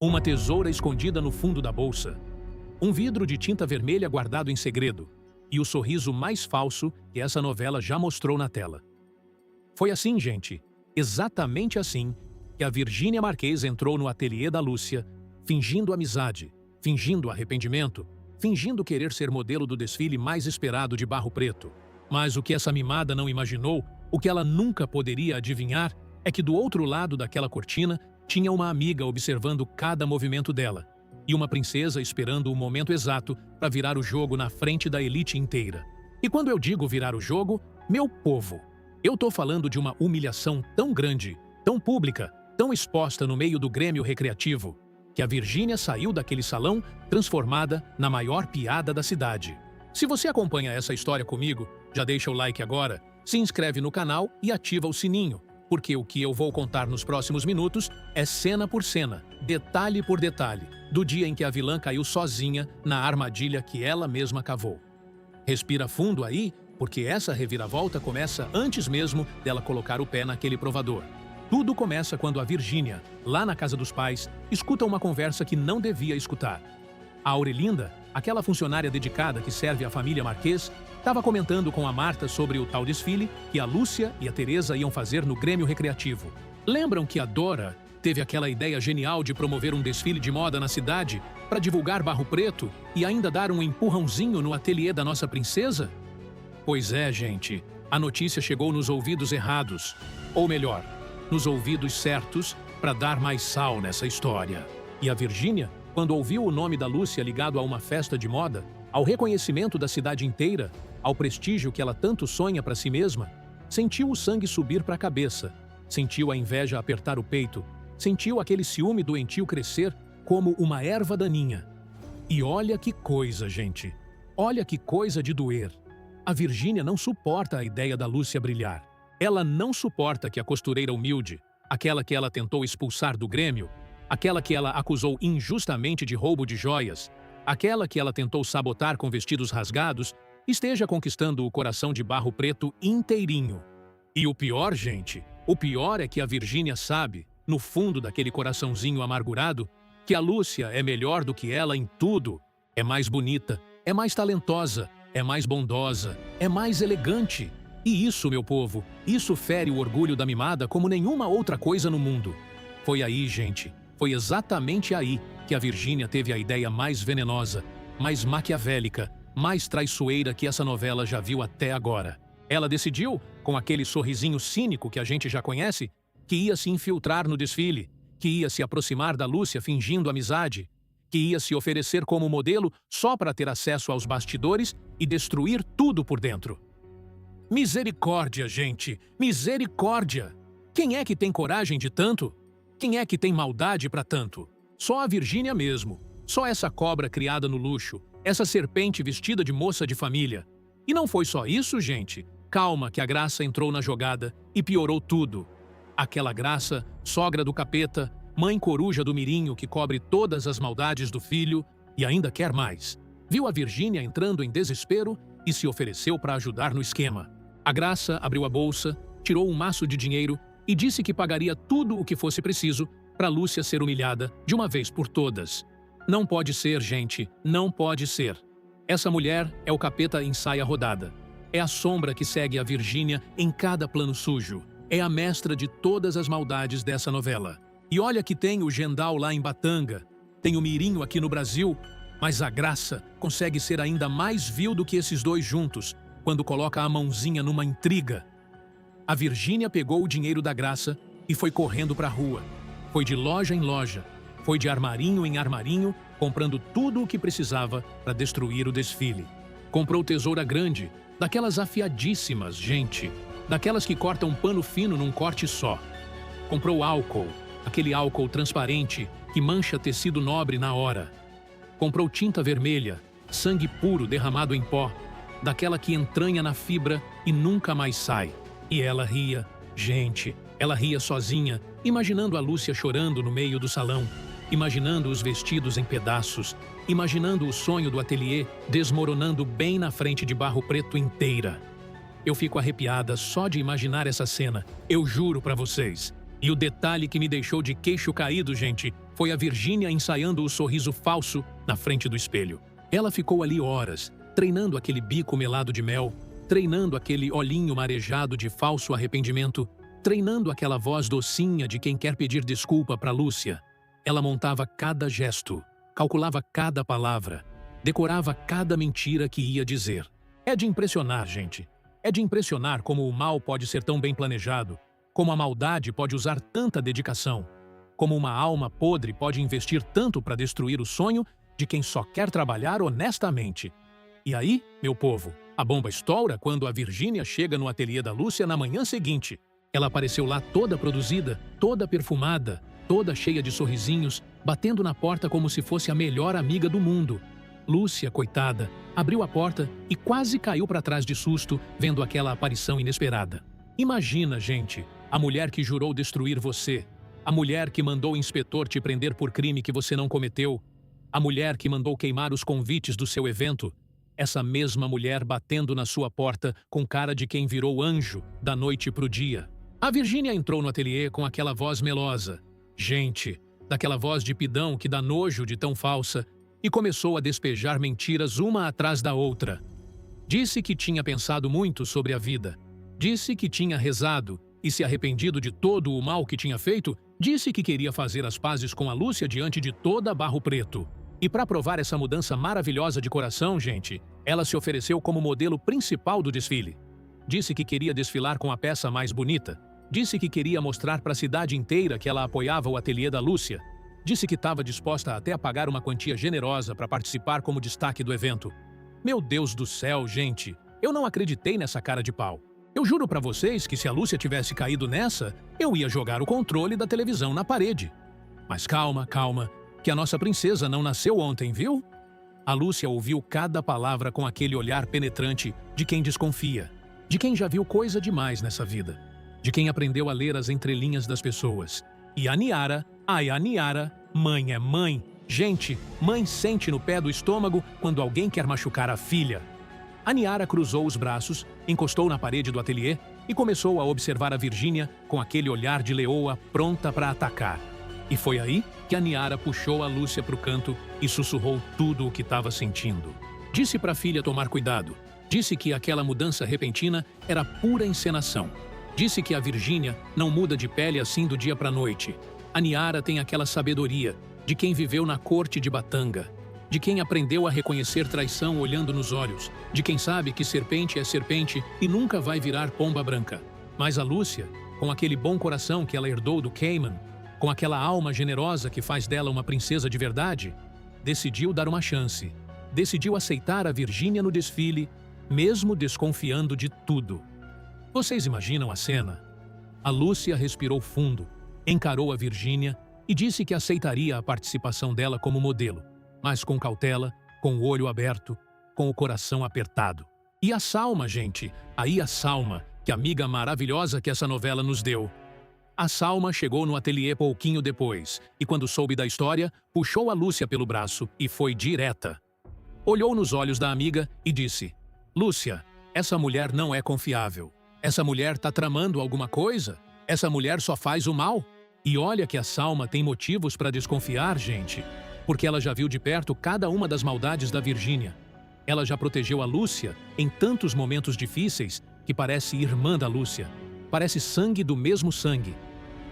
Uma tesoura escondida no fundo da bolsa. Um vidro de tinta vermelha guardado em segredo. E o sorriso mais falso que essa novela já mostrou na tela. Foi assim, gente, exatamente assim, que a Virgínia Marquez entrou no ateliê da Lúcia, fingindo amizade, fingindo arrependimento, fingindo querer ser modelo do desfile mais esperado de Barro Preto. Mas o que essa mimada não imaginou, o que ela nunca poderia adivinhar, é que do outro lado daquela cortina tinha uma amiga observando cada movimento dela, e uma princesa esperando o momento exato para virar o jogo na frente da elite inteira. E quando eu digo virar o jogo, meu povo, eu tô falando de uma humilhação tão grande, tão pública, tão exposta no meio do Grêmio Recreativo, que a Virgínia saiu daquele salão transformada na maior piada da cidade. Se você acompanha essa história comigo, já deixa o like agora, se inscreve no canal e ativa o sininho, porque o que eu vou contar nos próximos minutos é cena por cena, detalhe por detalhe, do dia em que a vilã caiu sozinha na armadilha que ela mesma cavou. Respira fundo aí, porque essa reviravolta começa antes mesmo dela colocar o pé naquele provador. Tudo começa quando a Virgínia, lá na casa dos pais, escuta uma conversa que não devia escutar. A Aurelinda, aquela funcionária dedicada que serve à família Marquez, estava comentando com a Marta sobre o tal desfile que a Lúcia e a Teresa iam fazer no Grêmio Recreativo. Lembram que a Dora teve aquela ideia genial de promover um desfile de moda na cidade para divulgar Barro Preto e ainda dar um empurrãozinho no ateliê da nossa princesa? Pois é, gente, a notícia chegou nos ouvidos errados, ou melhor, nos ouvidos certos para dar mais sal nessa história. E a Virgínia, quando ouviu o nome da Lúcia ligado a uma festa de moda, ao reconhecimento da cidade inteira, ao prestígio que ela tanto sonha para si mesma, sentiu o sangue subir para a cabeça, sentiu a inveja apertar o peito, sentiu aquele ciúme doentio crescer como uma erva daninha. E olha que coisa, gente, olha que coisa de doer. A Virgínia não suporta a ideia da Lúcia brilhar. Ela não suporta que a costureira humilde, aquela que ela tentou expulsar do Grêmio, aquela que ela acusou injustamente de roubo de joias, aquela que ela tentou sabotar com vestidos rasgados, esteja conquistando o coração de Barro Preto inteirinho. E o pior, gente, o pior é que a Virgínia sabe, no fundo daquele coraçãozinho amargurado, que a Lúcia é melhor do que ela em tudo. É mais bonita, é mais talentosa, é mais bondosa, é mais elegante. E isso, meu povo, isso fere o orgulho da mimada como nenhuma outra coisa no mundo. Foi aí, gente, foi exatamente aí que a Virgínia teve a ideia mais venenosa, mais maquiavélica, mais traiçoeira que essa novela já viu até agora. Ela decidiu, com aquele sorrisinho cínico que a gente já conhece, que ia se infiltrar no desfile, que ia se aproximar da Lúcia fingindo amizade, que ia se oferecer como modelo só para ter acesso aos bastidores e destruir tudo por dentro. Misericórdia, gente! Misericórdia! Quem é que tem coragem de tanto? Quem é que tem maldade para tanto? Só a Virgínia mesmo. Só essa cobra criada no luxo. Essa serpente vestida de moça de família. E não foi só isso, gente. Calma que a Graça entrou na jogada e piorou tudo. Aquela Graça, sogra do capeta, mãe coruja do mirinho que cobre todas as maldades do filho e ainda quer mais. Viu a Virgínia entrando em desespero e se ofereceu para ajudar no esquema. A Graça abriu a bolsa, tirou um maço de dinheiro e disse que pagaria tudo o que fosse preciso para Lúcia ser humilhada de uma vez por todas. Não pode ser, gente, não pode ser. Essa mulher é o capeta em saia rodada. É a sombra que segue a Virgínia em cada plano sujo. É a mestra de todas as maldades dessa novela. E olha que tem o Gendal lá em Batanga, tem o Mirinho aqui no Brasil, mas a Graça consegue ser ainda mais vil do que esses dois juntos, quando coloca a mãozinha numa intriga. A Virgínia pegou o dinheiro da Graça e foi correndo para a rua. Foi de loja em loja, foi de armarinho em armarinho, comprando tudo o que precisava para destruir o desfile. Comprou tesoura grande, daquelas afiadíssimas, gente, daquelas que cortam pano fino num corte só. Comprou álcool, aquele álcool transparente que mancha tecido nobre na hora. Comprou tinta vermelha, sangue puro derramado em pó, daquela que entranha na fibra e nunca mais sai. E ela ria, gente, ela ria sozinha, imaginando a Lúcia chorando no meio do salão, imaginando os vestidos em pedaços, imaginando o sonho do ateliê desmoronando bem na frente de Barro Preto inteira. Eu fico arrepiada só de imaginar essa cena, eu juro pra vocês. E o detalhe que me deixou de queixo caído, gente, foi a Virgínia ensaiando o sorriso falso na frente do espelho. Ela ficou ali horas, treinando aquele bico melado de mel, treinando aquele olhinho marejado de falso arrependimento, treinando aquela voz docinha de quem quer pedir desculpa para Lúcia. Ela montava cada gesto, calculava cada palavra, decorava cada mentira que ia dizer. É de impressionar, gente. É de impressionar como o mal pode ser tão bem planejado, como a maldade pode usar tanta dedicação, como uma alma podre pode investir tanto para destruir o sonho de quem só quer trabalhar honestamente. E aí, meu povo, a bomba estoura quando a Virgínia chega no ateliê da Lúcia na manhã seguinte. Ela apareceu lá toda produzida, toda perfumada, toda cheia de sorrisinhos, batendo na porta como se fosse a melhor amiga do mundo. Lúcia, coitada, abriu a porta e quase caiu para trás de susto vendo aquela aparição inesperada. Imagina, gente, a mulher que jurou destruir você, a mulher que mandou o inspetor te prender por crime que você não cometeu, a mulher que mandou queimar os convites do seu evento, essa mesma mulher batendo na sua porta com cara de quem virou anjo da noite pro dia. A Virgínia entrou no ateliê com aquela voz melosa, gente, daquela voz de pidão que dá nojo de tão falsa, e começou a despejar mentiras uma atrás da outra. Disse que tinha pensado muito sobre a vida, disse que tinha rezado e se arrependido de todo o mal que tinha feito, disse que queria fazer as pazes com a Lúcia diante de toda Barro Preto. E para provar essa mudança maravilhosa de coração, gente, ela se ofereceu como modelo principal do desfile. Disse que queria desfilar com a peça mais bonita. Disse que queria mostrar para a cidade inteira que ela apoiava o ateliê da Lúcia. Disse que estava disposta até a pagar uma quantia generosa para participar como destaque do evento. Meu Deus do céu, gente, eu não acreditei nessa cara de pau. Eu juro para vocês que se a Lúcia tivesse caído nessa, eu ia jogar o controle da televisão na parede. Mas calma, calma, que a nossa princesa não nasceu ontem, viu? A Lúcia ouviu cada palavra com aquele olhar penetrante de quem desconfia, de quem já viu coisa demais nessa vida, de quem aprendeu a ler as entrelinhas das pessoas. E a Niara, ai a Niara, mãe é mãe. Gente, mãe sente no pé do estômago quando alguém quer machucar a filha. A Niara cruzou os braços, encostou na parede do ateliê e começou a observar a Virgínia com aquele olhar de leoa pronta para atacar. E foi aí que a Niara puxou a Lúcia para o canto e sussurrou tudo o que estava sentindo. Disse para a filha tomar cuidado. Disse que aquela mudança repentina era pura encenação. Disse que a Virgínia não muda de pele assim do dia para a noite. A Niara tem aquela sabedoria de quem viveu na corte de Batanga, de quem aprendeu a reconhecer traição olhando nos olhos, de quem sabe que serpente é serpente e nunca vai virar pomba branca. Mas a Lúcia, com aquele bom coração que ela herdou do Cayman, com aquela alma generosa que faz dela uma princesa de verdade, decidiu dar uma chance. Decidiu aceitar a Virgínia no desfile, mesmo desconfiando de tudo. Vocês imaginam a cena? A Lúcia respirou fundo, encarou a Virgínia e disse que aceitaria a participação dela como modelo, mas com cautela, com o olho aberto, com o coração apertado. E a Salma, gente, aí a Salma, que amiga maravilhosa que essa novela nos deu. A Salma chegou no ateliê pouquinho depois, e quando soube da história, puxou a Lúcia pelo braço e foi direta. Olhou nos olhos da amiga e disse: Lúcia, essa mulher não é confiável. Essa mulher tá tramando alguma coisa? Essa mulher só faz o mal? E olha que a Salma tem motivos para desconfiar, gente, porque ela já viu de perto cada uma das maldades da Virgínia. Ela já protegeu a Lúcia em tantos momentos difíceis que parece irmã da Lúcia, parece sangue do mesmo sangue.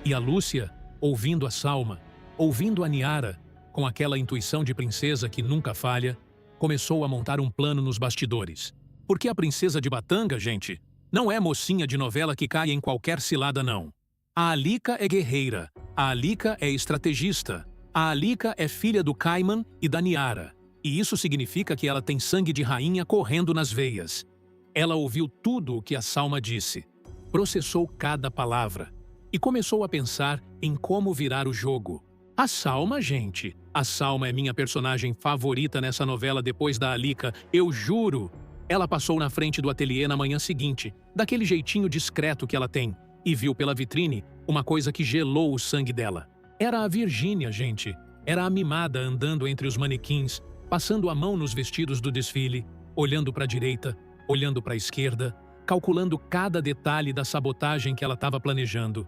E a Lúcia, ouvindo a Salma, ouvindo a Niara, com aquela intuição de princesa que nunca falha, começou a montar um plano nos bastidores. Porque a princesa de Batanga, gente, não é mocinha de novela que cai em qualquer cilada, não. A Alica é guerreira, a Alica é estrategista, a Alica é filha do Cayman e da Niara. E isso significa que ela tem sangue de rainha correndo nas veias. Ela ouviu tudo o que a Salma disse, processou cada palavra e começou a pensar em como virar o jogo. A Salma, gente, a Salma é minha personagem favorita nessa novela depois da Alica, eu juro. Ela passou na frente do ateliê na manhã seguinte, daquele jeitinho discreto que ela tem, e viu pela vitrine uma coisa que gelou o sangue dela. Era a Virgínia, gente. Era a mimada andando entre os manequins, passando a mão nos vestidos do desfile, olhando para a direita, olhando para a esquerda, calculando cada detalhe da sabotagem que ela estava planejando.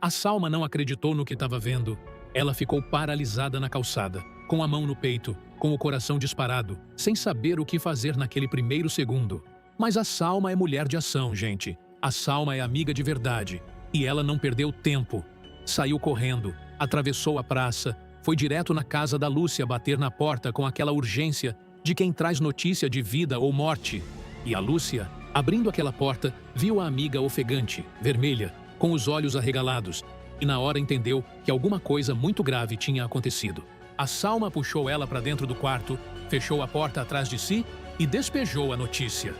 A Salma não acreditou no que estava vendo. Ela ficou paralisada na calçada, com a mão no peito, com o coração disparado, sem saber o que fazer naquele primeiro segundo. Mas a Salma é mulher de ação, gente. A Salma é amiga de verdade. E ela não perdeu tempo. Saiu correndo, atravessou a praça, foi direto na casa da Lúcia bater na porta com aquela urgência de quem traz notícia de vida ou morte. E a Lúcia, abrindo aquela porta, viu a amiga ofegante, vermelha, com os olhos arregalados, e na hora entendeu que alguma coisa muito grave tinha acontecido. A Salma puxou ela para dentro do quarto, fechou a porta atrás de si e despejou a notícia.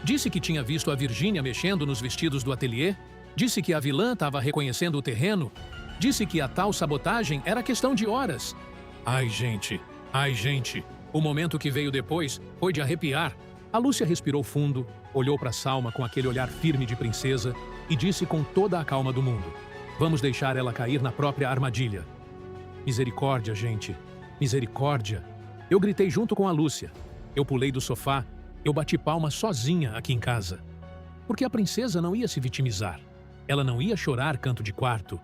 Disse que tinha visto a Virgínia mexendo nos vestidos do ateliê, disse que a vilã estava reconhecendo o terreno, disse que a tal sabotagem era questão de horas. Ai, gente, o momento que veio depois foi de arrepiar. A Lúcia respirou fundo, olhou para Salma com aquele olhar firme de princesa e disse com toda a calma do mundo: vamos deixar ela cair na própria armadilha. Misericórdia, gente, misericórdia. Eu gritei junto com a Lúcia. Eu pulei do sofá, eu bati palma sozinha aqui em casa. Porque a princesa não ia se vitimizar. Ela não ia chorar canto de quarto.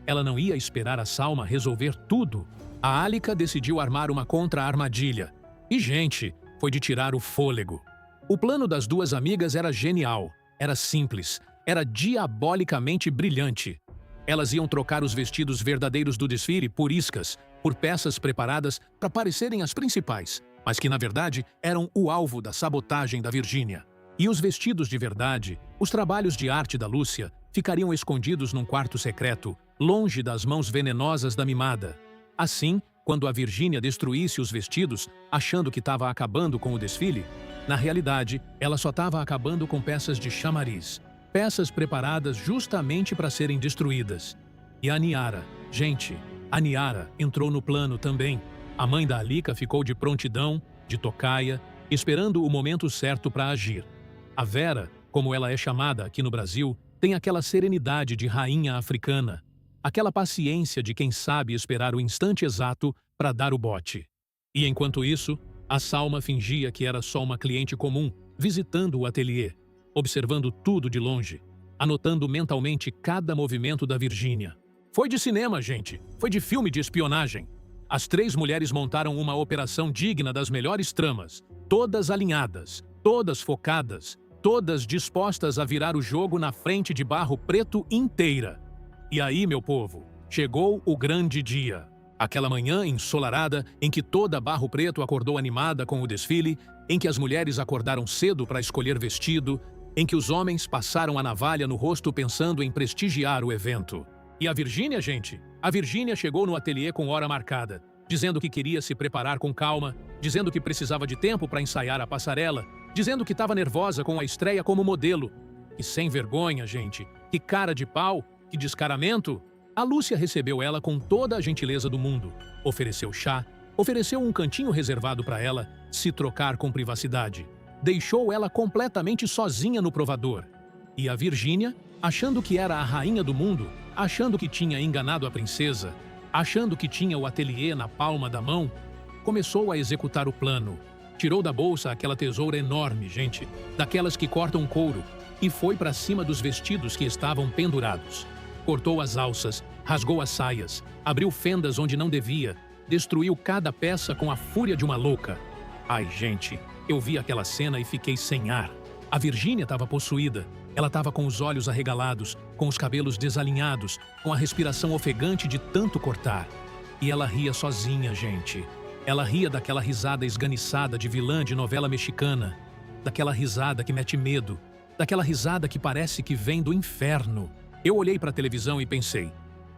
Ela não ia esperar a Salma resolver tudo. A Alika decidiu armar uma contra-armadilha. E, gente, foi de tirar o fôlego. O plano das duas amigas era genial, era simples, era diabolicamente brilhante. Elas iam trocar os vestidos verdadeiros do desfile por iscas, por peças preparadas para parecerem as principais, mas que, na verdade, eram o alvo da sabotagem da Virgínia. E os vestidos de verdade, os trabalhos de arte da Lúcia, ficariam escondidos num quarto secreto, longe das mãos venenosas da mimada. Assim, quando a Virgínia destruísse os vestidos, achando que estava acabando com o desfile, na realidade, ela só estava acabando com peças de chamariz, peças preparadas justamente para serem destruídas. E a Niara, gente, a Niara entrou no plano também. A mãe da Alika ficou de prontidão, de tocaia, esperando o momento certo para agir. A Vera, como ela é chamada aqui no Brasil, tem aquela serenidade de rainha africana, aquela paciência de quem sabe esperar o instante exato para dar o bote. E enquanto isso, a Salma fingia que era só uma cliente comum, visitando o ateliê, observando tudo de longe, anotando mentalmente cada movimento da Virgínia. Foi de cinema, gente. Foi de filme de espionagem. As três mulheres montaram uma operação digna das melhores tramas, todas alinhadas, todas focadas, todas dispostas a virar o jogo na frente de Barro Preto inteira. E aí, meu povo, chegou o grande dia. Aquela manhã ensolarada em que toda Barro Preto acordou animada com o desfile, em que as mulheres acordaram cedo para escolher vestido, em que os homens passaram a navalha no rosto pensando em prestigiar o evento. E a Virgínia, gente? A Virgínia chegou no ateliê com hora marcada, dizendo que queria se preparar com calma, dizendo que precisava de tempo para ensaiar a passarela, dizendo que estava nervosa com a estreia como modelo. E sem vergonha, gente. Que cara de pau, que descaramento. A Lúcia recebeu ela com toda a gentileza do mundo, ofereceu chá, ofereceu um cantinho reservado para ela se trocar com privacidade. Deixou ela completamente sozinha no provador. E a Virgínia, achando que era a rainha do mundo, achando que tinha enganado a princesa, achando que tinha o ateliê na palma da mão, começou a executar o plano. Tirou da bolsa aquela tesoura enorme, gente, daquelas que cortam couro, e foi para cima dos vestidos que estavam pendurados. Cortou as alças, rasgou as saias, abriu fendas onde não devia, destruiu cada peça com a fúria de uma louca. Ai, gente, eu vi aquela cena e fiquei sem ar. A Virgínia estava possuída. Ela estava com os olhos arregalados, com os cabelos desalinhados, com a respiração ofegante de tanto cortar. E ela ria sozinha, gente. Ela ria daquela risada esganiçada de vilã de novela mexicana, daquela risada que mete medo, daquela risada que parece que vem do inferno. Eu olhei para a televisão e pensei: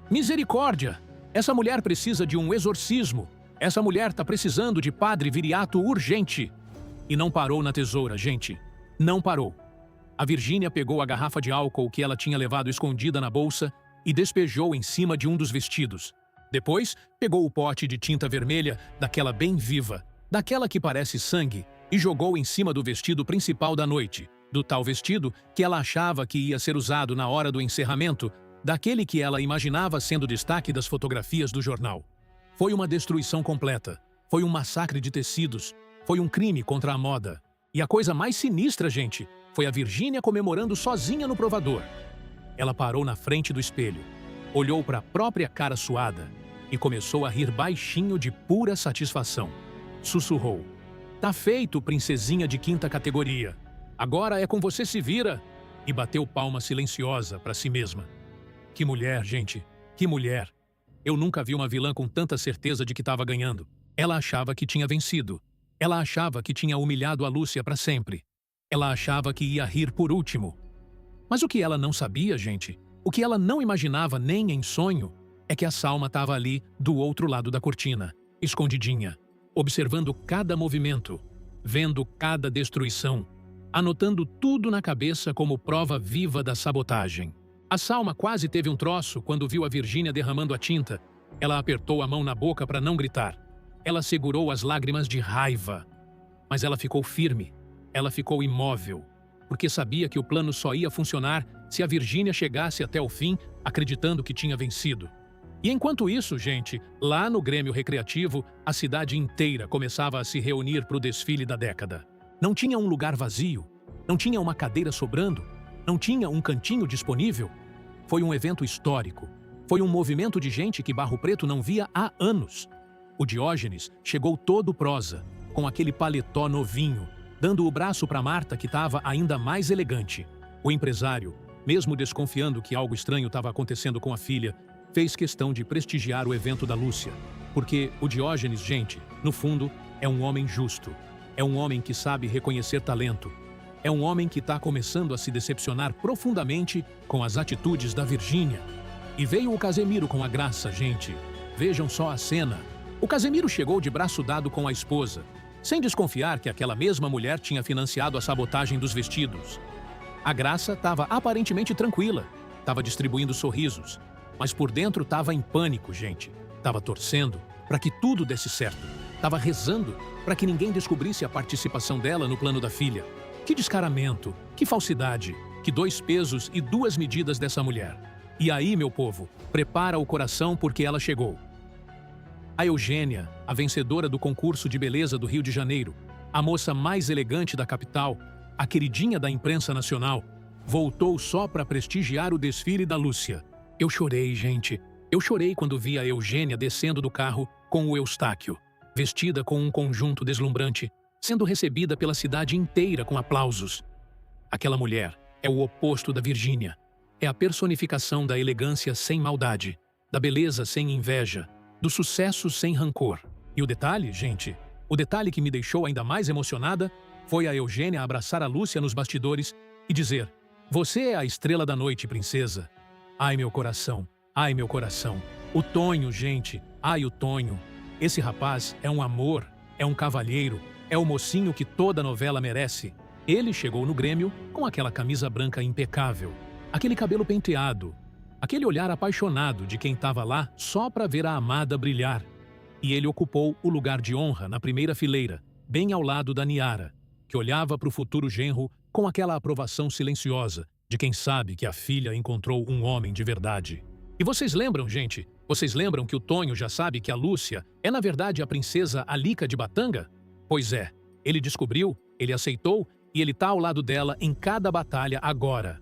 misericórdia! Essa mulher precisa de um exorcismo. Essa mulher está precisando de padre viriato urgente. E não parou na tesoura, gente. Não parou. A Virgínia pegou a garrafa de álcool que ela tinha levado escondida na bolsa e despejou em cima de um dos vestidos. Depois, pegou o pote de tinta vermelha, daquela bem viva, daquela que parece sangue, e jogou em cima do vestido principal da noite, do tal vestido que ela achava que ia ser usado na hora do encerramento, daquele que ela imaginava sendo destaque das fotografias do jornal. Foi uma destruição completa, foi um massacre de tecidos, foi um crime contra a moda. E a coisa mais sinistra, gente, foi a Virgínia comemorando sozinha no provador. Ela parou na frente do espelho, olhou para a própria cara suada e começou a rir baixinho de pura satisfação. Sussurrou: "Tá feito, princesinha de quinta categoria. Agora é com você, se vira!" E bateu palma silenciosa para si mesma. Que mulher, gente, que mulher! Eu nunca vi uma vilã com tanta certeza de que estava ganhando. Ela achava que tinha vencido. Ela achava que tinha humilhado a Lúcia para sempre. Ela achava que ia rir por último. Mas o que ela não sabia, gente, o que ela não imaginava nem em sonho, é que a Salma estava ali do outro lado da cortina, escondidinha, observando cada movimento, vendo cada destruição, anotando tudo na cabeça como prova viva da sabotagem. A Salma quase teve um troço quando viu a Virgínia derramando a tinta. Ela apertou a mão na boca para não gritar. Ela segurou as lágrimas de raiva. Mas ela ficou firme. Ela ficou imóvel, porque sabia que o plano só ia funcionar se a Virgínia chegasse até o fim, acreditando que tinha vencido. E enquanto isso, gente, lá no Grêmio Recreativo, a cidade inteira começava a se reunir para o desfile da década. Não tinha um lugar vazio, não tinha uma cadeira sobrando, não tinha um cantinho disponível. Foi um evento histórico. Foi um movimento de gente que Barro Preto não via há anos. O Diógenes chegou todo prosa, com aquele paletó novinho, dando o braço para Marta, que estava ainda mais elegante. O empresário, mesmo desconfiando que algo estranho estava acontecendo com a filha, fez questão de prestigiar o evento da Lúcia, porque o Diógenes, gente, no fundo, é um homem justo. É um homem que sabe reconhecer talento. É um homem que está começando a se decepcionar profundamente com as atitudes da Virgínia. E veio o Casemiro com a graça, gente. Vejam só a cena. O Casemiro chegou de braço dado com a esposa, sem desconfiar que aquela mesma mulher tinha financiado a sabotagem dos vestidos. A Graça estava aparentemente tranquila, estava distribuindo sorrisos, mas por dentro estava em pânico, gente. Estava torcendo para que tudo desse certo. Estava rezando para que ninguém descobrisse a participação dela no plano da filha. Que descaramento, que falsidade, que 2 pesos e 2 medidas dessa mulher. E aí, meu povo, prepara o coração porque ela chegou. A Eugênia, a vencedora do concurso de beleza do Rio de Janeiro, a moça mais elegante da capital, a queridinha da imprensa nacional, voltou só para prestigiar o desfile da Lúcia. Eu chorei, gente. Eu chorei quando vi a Eugênia descendo do carro com o Eustáquio, vestida com um conjunto deslumbrante, sendo recebida pela cidade inteira com aplausos. Aquela mulher é o oposto da Virgínia. É a personificação da elegância sem maldade, da beleza sem inveja, do sucesso sem rancor. E o detalhe, gente, o detalhe que me deixou ainda mais emocionada foi a Eugênia abraçar a Lúcia nos bastidores e dizer: "Você é a estrela da noite, princesa." Ai, meu coração, ai, meu coração. O Tonho, gente, ai, o Tonho. Esse rapaz é um amor, é um cavalheiro, é o mocinho que toda novela merece. Ele chegou no Grêmio com aquela camisa branca impecável, aquele cabelo penteado, aquele olhar apaixonado de quem estava lá só para ver a amada brilhar. E ele ocupou o lugar de honra na primeira fileira, bem ao lado da Niara, que olhava para o futuro genro com aquela aprovação silenciosa de quem sabe que a filha encontrou um homem de verdade. E vocês lembram, gente? Vocês lembram que o Tonho já sabe que a Lúcia é, na verdade, a princesa Alica de Batanga? Pois é, ele descobriu, ele aceitou e ele tá ao lado dela em cada batalha agora.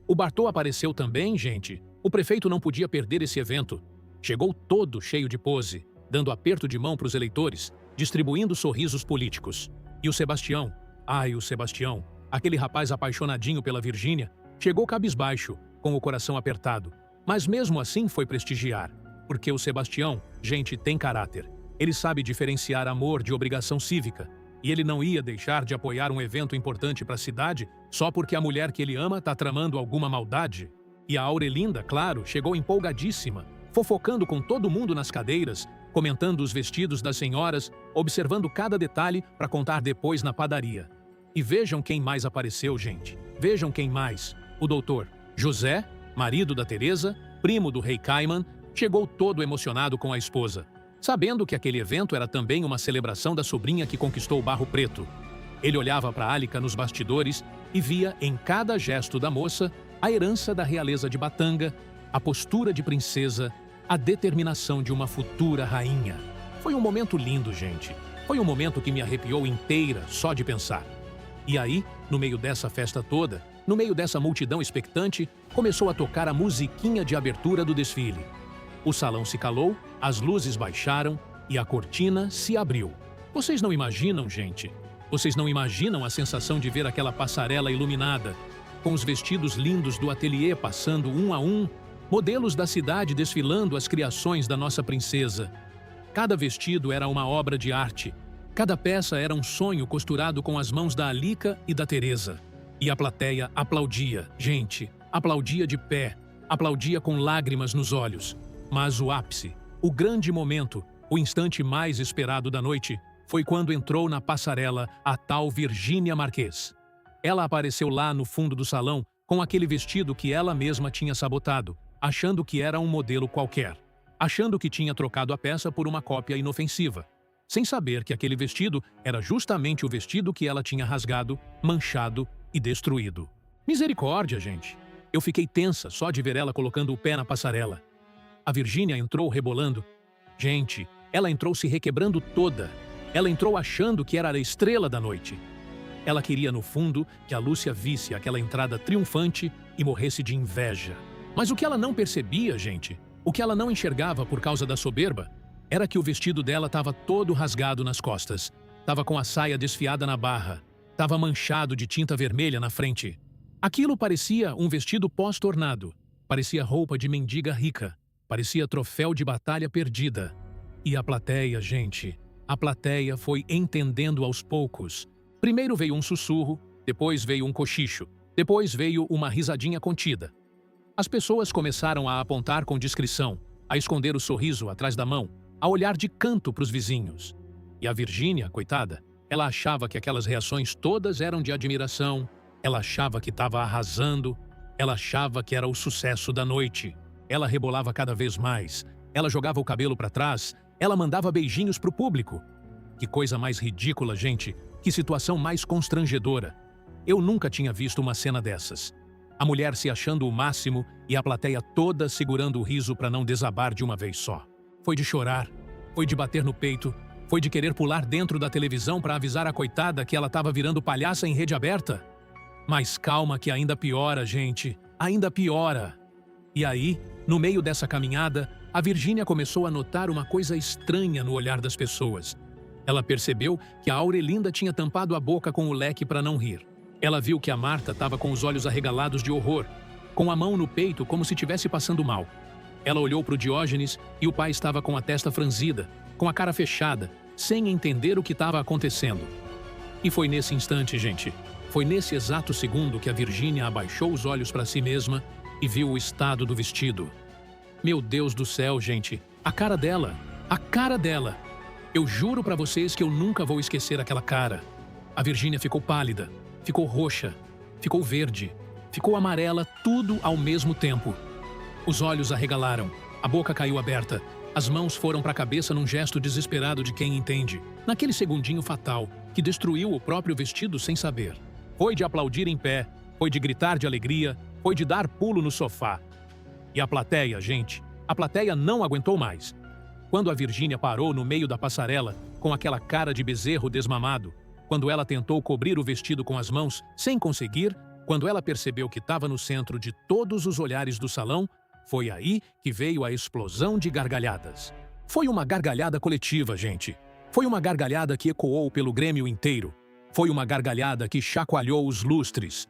O Bartô apareceu também, gente. O prefeito não podia perder esse evento. Chegou todo cheio de pose, dando aperto de mão para os eleitores, distribuindo sorrisos políticos. E o Sebastião, ai, o Sebastião, aquele rapaz apaixonadinho pela Virgínia, chegou cabisbaixo, com o coração apertado. Mas mesmo assim foi prestigiar, porque o Sebastião, gente, tem caráter. Ele sabe diferenciar amor de obrigação cívica. E ele não ia deixar de apoiar um evento importante para a cidade só porque a mulher que ele ama está tramando alguma maldade. E a Aurelinda, claro, chegou empolgadíssima, fofocando com todo mundo nas cadeiras, comentando os vestidos das senhoras, observando cada detalhe para contar depois na padaria. E vejam quem mais apareceu, gente. Vejam quem mais. O doutor José, marido da Teresa, primo do rei Caiman, chegou todo emocionado com a esposa, sabendo que aquele evento era também uma celebração da sobrinha que conquistou o Barro Preto. Ele olhava para Alica nos bastidores e via em cada gesto da moça a herança da realeza de Batanga, a postura de princesa, a determinação de uma futura rainha. Foi um momento lindo, gente. Foi um momento que me arrepiou inteira só de pensar. E aí, no meio dessa festa toda, No meio dessa multidão expectante, começou a tocar a musiquinha de abertura do desfile. O salão se calou, as luzes baixaram e a cortina se abriu. Vocês não imaginam, gente? Vocês não imaginam a sensação de ver aquela passarela iluminada, com os vestidos lindos do ateliê passando um a um, modelos da cidade desfilando as criações da nossa princesa. Cada vestido era uma obra de arte. Cada peça era um sonho costurado com as mãos da Alica e da Teresa. E a plateia aplaudia, gente, aplaudia de pé, aplaudia com lágrimas nos olhos. Mas o ápice, o grande momento, o instante mais esperado da noite, foi quando entrou na passarela a tal Virgínia Marquez. Ela apareceu lá no fundo do salão com aquele vestido que ela mesma tinha sabotado, achando que era um modelo qualquer, achando que tinha trocado a peça por uma cópia inofensiva, sem saber que aquele vestido era justamente o vestido que ela tinha rasgado, manchado e destruído. Misericórdia, gente! Eu fiquei tensa só de ver ela colocando o pé na passarela. A Virgínia entrou rebolando. Gente, ela entrou se requebrando toda. Ela entrou achando que era a estrela da noite. Ela queria, no fundo, que a Lúcia visse aquela entrada triunfante e morresse de inveja. Mas o que ela não percebia, gente, o que ela não enxergava por causa da soberba, era que o vestido dela estava todo rasgado nas costas, estava com a saia desfiada na barra, estava manchado de tinta vermelha na frente. Aquilo parecia um vestido pós-tornado, parecia roupa de mendiga rica, parecia troféu de batalha perdida. E a plateia, gente, a plateia foi entendendo aos poucos. Primeiro veio um sussurro, depois veio um cochicho, depois veio uma risadinha contida. As pessoas começaram a apontar com discrição, a esconder o sorriso atrás da mão, a olhar de canto para os vizinhos. E a Virgínia, coitada, ela achava que aquelas reações todas eram de admiração, ela achava que estava arrasando, ela achava que era o sucesso da noite. Ela rebolava cada vez mais, ela jogava o cabelo para trás, ela mandava beijinhos para o público. Que coisa mais ridícula, gente, que situação mais constrangedora. Eu nunca tinha visto uma cena dessas. A mulher se achando o máximo e a plateia toda segurando o riso para não desabar de uma vez só. Foi de chorar, foi de bater no peito, foi de querer pular dentro da televisão para avisar a coitada que ela estava virando palhaça em rede aberta. Mas calma que ainda piora, gente, ainda piora. E aí, no meio dessa caminhada, a Virgínia começou a notar uma coisa estranha no olhar das pessoas. Ela percebeu que a Aurelinda tinha tampado a boca com o leque para não rir. Ela viu que a Marta estava com os olhos arregalados de horror, com a mão no peito como se estivesse passando mal. Ela olhou para o Diógenes e o pai estava com a testa franzida, com a cara fechada, sem entender o que estava acontecendo. E foi nesse instante, gente, foi nesse exato segundo que a Virgínia abaixou os olhos para si mesma e viu o estado do vestido. Meu Deus do céu, gente, a cara dela, a cara dela. Eu juro para vocês que eu nunca vou esquecer aquela cara. A Virgínia ficou pálida, ficou roxa, ficou verde, ficou amarela, tudo ao mesmo tempo. Os olhos arregalaram, a boca caiu aberta, as mãos foram para a cabeça num gesto desesperado de quem entende, naquele segundinho fatal que destruiu o próprio vestido sem saber. Foi de aplaudir em pé, foi de gritar de alegria, foi de dar pulo no sofá. E a plateia, gente, a plateia não aguentou mais. Quando a Virgínia parou no meio da passarela, com aquela cara de bezerro desmamado, quando ela tentou cobrir o vestido com as mãos, sem conseguir, quando ela percebeu que estava no centro de todos os olhares do salão, foi aí que veio a explosão de gargalhadas. Foi uma gargalhada coletiva, gente. Foi uma gargalhada que ecoou pelo Grêmio inteiro. Foi uma gargalhada que chacoalhou os lustres.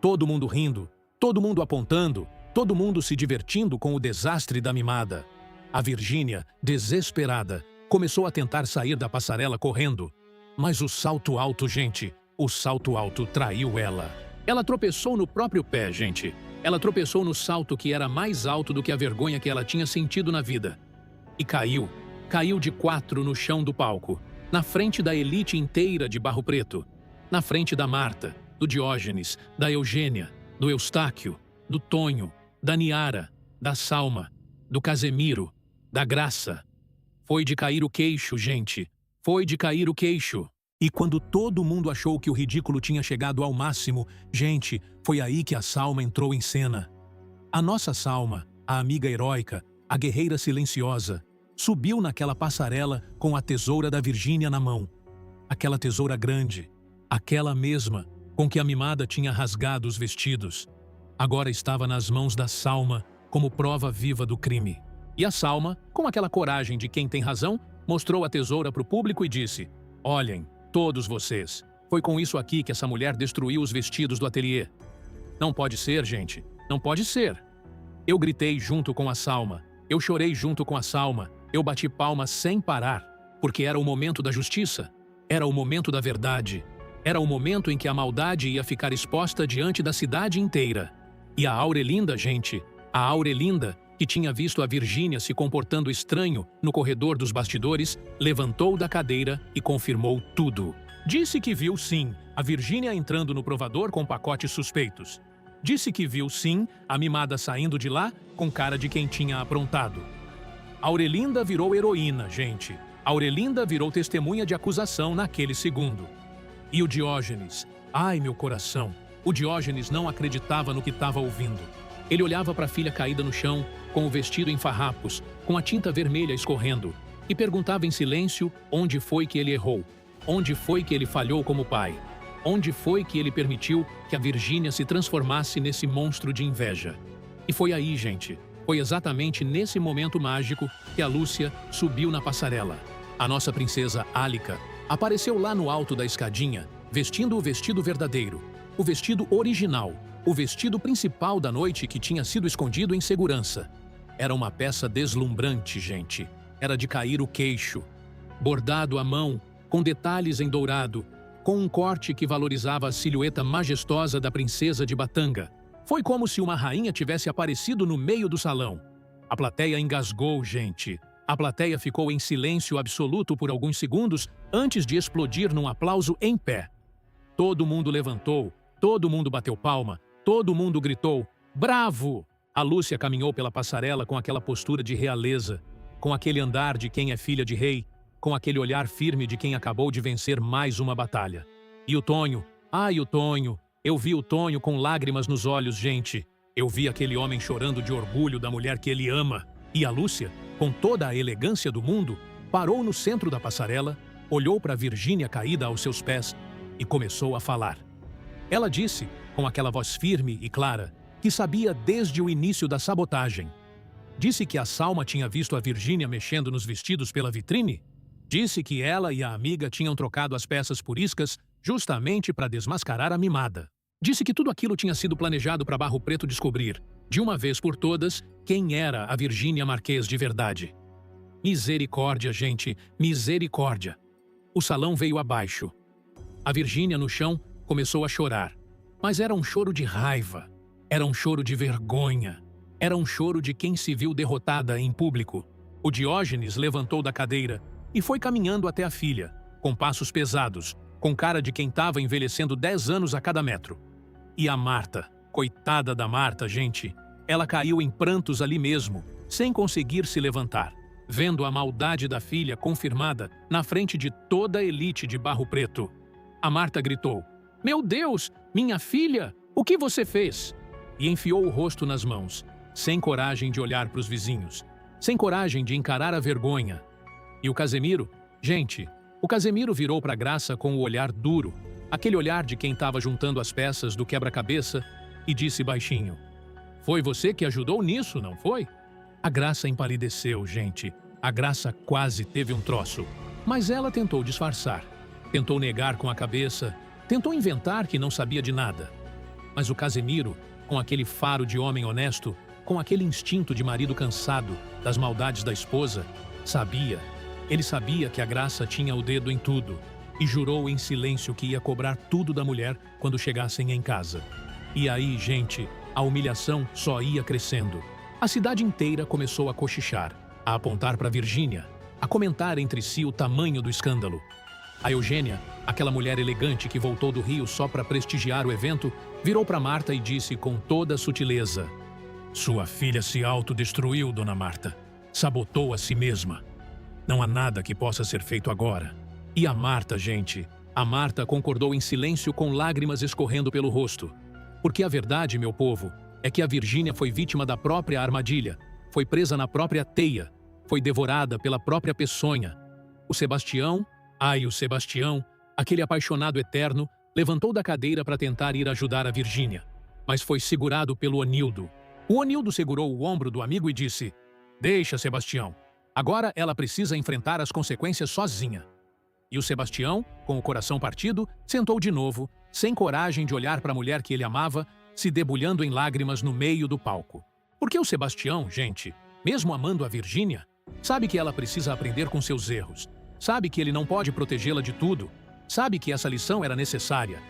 Todo mundo rindo, todo mundo apontando, todo mundo se divertindo com o desastre da mimada. A Virgínia, desesperada, começou a tentar sair da passarela correndo. Mas o salto alto, gente, o salto alto traiu ela. Ela tropeçou no próprio pé, gente. Ela tropeçou no salto que era mais alto do que a vergonha que ela tinha sentido na vida. E caiu. Caiu de 4 no chão do palco, na frente da elite inteira de Barro Preto. Na frente da Marta, do Diógenes, da Eugênia, do Eustáquio, do Tonho, da Niara, da Salma, do Casemiro, da Graça. Foi de cair o queixo, gente. Foi de cair o queixo. E quando todo mundo achou que o ridículo tinha chegado ao máximo, gente, foi aí que a Salma entrou em cena. A nossa Salma, a amiga heróica, a guerreira silenciosa, subiu naquela passarela com a tesoura da Virgínia na mão. Aquela tesoura grande, aquela mesma, com que a mimada tinha rasgado os vestidos, agora estava nas mãos da Salma como prova viva do crime. E a Salma, com aquela coragem de quem tem razão, mostrou a tesoura para o público e disse: olhem, todos vocês, foi com isso aqui que essa mulher destruiu os vestidos do ateliê. Não pode ser, gente, não pode ser. Eu gritei junto com a Salma, eu chorei junto com a Salma, eu bati palmas sem parar, porque era o momento da justiça, era o momento da verdade, era o momento em que a maldade ia ficar exposta diante da cidade inteira. E a Aurelinda, gente, a Aurelinda, que tinha visto a Virgínia se comportando estranho no corredor dos bastidores, levantou da cadeira e confirmou tudo. Disse que viu sim a Virgínia entrando no provador com pacotes suspeitos. Disse que viu sim a mimada saindo de lá com cara de quem tinha aprontado. Aurelinda virou heroína, gente. Aurelinda virou testemunha de acusação naquele segundo. E o Diógenes? Ai, meu coração! O Diógenes não acreditava no que estava ouvindo. Ele olhava para a filha caída no chão, com o vestido em farrapos, com a tinta vermelha escorrendo, e perguntava em silêncio onde foi que ele errou, onde foi que ele falhou como pai, onde foi que ele permitiu que a Virgínia se transformasse nesse monstro de inveja. E foi aí, gente, foi exatamente nesse momento mágico que a Lúcia subiu na passarela. A nossa princesa Álica apareceu lá no alto da escadinha, vestindo o vestido verdadeiro, o vestido original, o vestido principal da noite que tinha sido escondido em segurança. Era uma peça deslumbrante, gente. Era de cair o queixo. Bordado à mão, com detalhes em dourado, com um corte que valorizava a silhueta majestosa da princesa de Batanga. Foi como se uma rainha tivesse aparecido no meio do salão. A plateia engasgou, gente. A plateia ficou em silêncio absoluto por alguns segundos antes de explodir num aplauso em pé. Todo mundo levantou, todo mundo bateu palma, todo mundo gritou: bravo! A Lúcia caminhou pela passarela com aquela postura de realeza, com aquele andar de quem é filha de rei, com aquele olhar firme de quem acabou de vencer mais uma batalha. E o Tonho? Ai, o Tonho! Eu vi o Tonho com lágrimas nos olhos, gente. Eu vi aquele homem chorando de orgulho da mulher que ele ama. E a Lúcia, com toda a elegância do mundo, parou no centro da passarela, olhou para Virgínia caída aos seus pés e começou a falar. Ela disse, com aquela voz firme e clara, que sabia desde o início da sabotagem. Disse que a Salma tinha visto a Virgínia mexendo nos vestidos pela vitrine. Disse que ela e a amiga tinham trocado as peças por iscas justamente para desmascarar a mimada. Disse que tudo aquilo tinha sido planejado para Barro Preto descobrir, de uma vez por todas, quem era a Virgínia Marquês de verdade. Misericórdia, gente, misericórdia. O salão veio abaixo. A Virgínia, no chão, começou a chorar. Mas era um choro de raiva. Era um choro de vergonha. Era um choro de quem se viu derrotada em público. O Diógenes levantou da cadeira e foi caminhando até a filha, com passos pesados, com cara de quem estava envelhecendo 10 anos a cada metro. E a Marta, coitada da Marta, gente, ela caiu em prantos ali mesmo, sem conseguir se levantar, vendo a maldade da filha confirmada na frente de toda a elite de Barro Preto. A Marta gritou: meu Deus, minha filha, o que você fez? E enfiou o rosto nas mãos, sem coragem de olhar para os vizinhos, sem coragem de encarar a vergonha. E o Casemiro? Gente, o Casemiro virou para Graça com o olhar duro, aquele olhar de quem estava juntando as peças do quebra-cabeça, e disse baixinho: foi você que ajudou nisso, não foi? A Graça empalideceu, gente. A Graça quase teve um troço. Mas ela tentou disfarçar. Tentou negar com a cabeça. Tentou inventar que não sabia de nada. Mas o Casemiro, com aquele faro de homem honesto, com aquele instinto de marido cansado das maldades da esposa, sabia. Ele sabia que a Graça tinha o dedo em tudo e jurou em silêncio que ia cobrar tudo da mulher quando chegassem em casa. E aí, gente, a humilhação só ia crescendo. A cidade inteira começou a cochichar, a apontar para Virgínia, a comentar entre si o tamanho do escândalo. A Eugênia, aquela mulher elegante que voltou do Rio só para prestigiar o evento, virou para Marta e disse com toda a sutileza: sua filha se autodestruiu, dona Marta. Sabotou a si mesma. Não há nada que possa ser feito agora. E a Marta, gente, a Marta concordou em silêncio com lágrimas escorrendo pelo rosto. Porque a verdade, meu povo, é que a Virgínia foi vítima da própria armadilha, foi presa na própria teia, foi devorada pela própria peçonha. O Sebastião, ai, o Sebastião, aquele apaixonado eterno, levantou da cadeira para tentar ir ajudar a Virgínia, mas foi segurado pelo Onildo. O Onildo segurou o ombro do amigo e disse: "Deixa, Sebastião. Agora ela precisa enfrentar as consequências sozinha." E o Sebastião, com o coração partido, sentou de novo, sem coragem de olhar para a mulher que ele amava, se debulhando em lágrimas no meio do palco. Porque o Sebastião, gente, mesmo amando a Virgínia, sabe que ela precisa aprender com seus erros. Sabe que ele não pode protegê-la de tudo. Sabe que essa lição era necessária.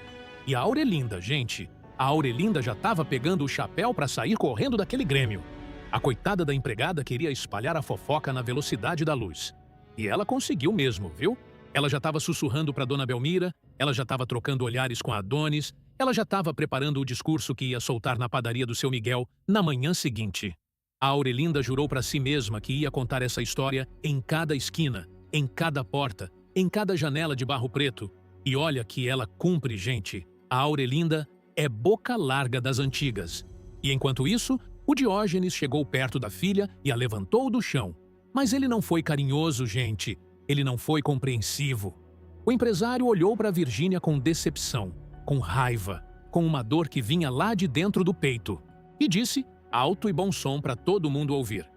E a Aurelinda, gente, a Aurelinda já estava pegando o chapéu para sair correndo daquele Grêmio. A coitada da empregada queria espalhar a fofoca na velocidade da luz. E ela conseguiu mesmo, viu? Ela já estava sussurrando para Dona Belmira, ela já estava trocando olhares com a Adonis, ela já estava preparando o discurso que ia soltar na padaria do seu Miguel na manhã seguinte. A Aurelinda jurou para si mesma que ia contar essa história em cada esquina, em cada porta, em cada janela de barro preto. E olha que ela cumpre, gente. A Aurelinda é boca larga das antigas. E enquanto isso, o Diógenes chegou perto da filha e a levantou do chão. Mas ele não foi carinhoso, gente. Ele não foi compreensivo. O empresário olhou para Virgínia com decepção, com raiva, com uma dor que vinha lá de dentro do peito. E disse, alto e bom som para todo mundo ouvir: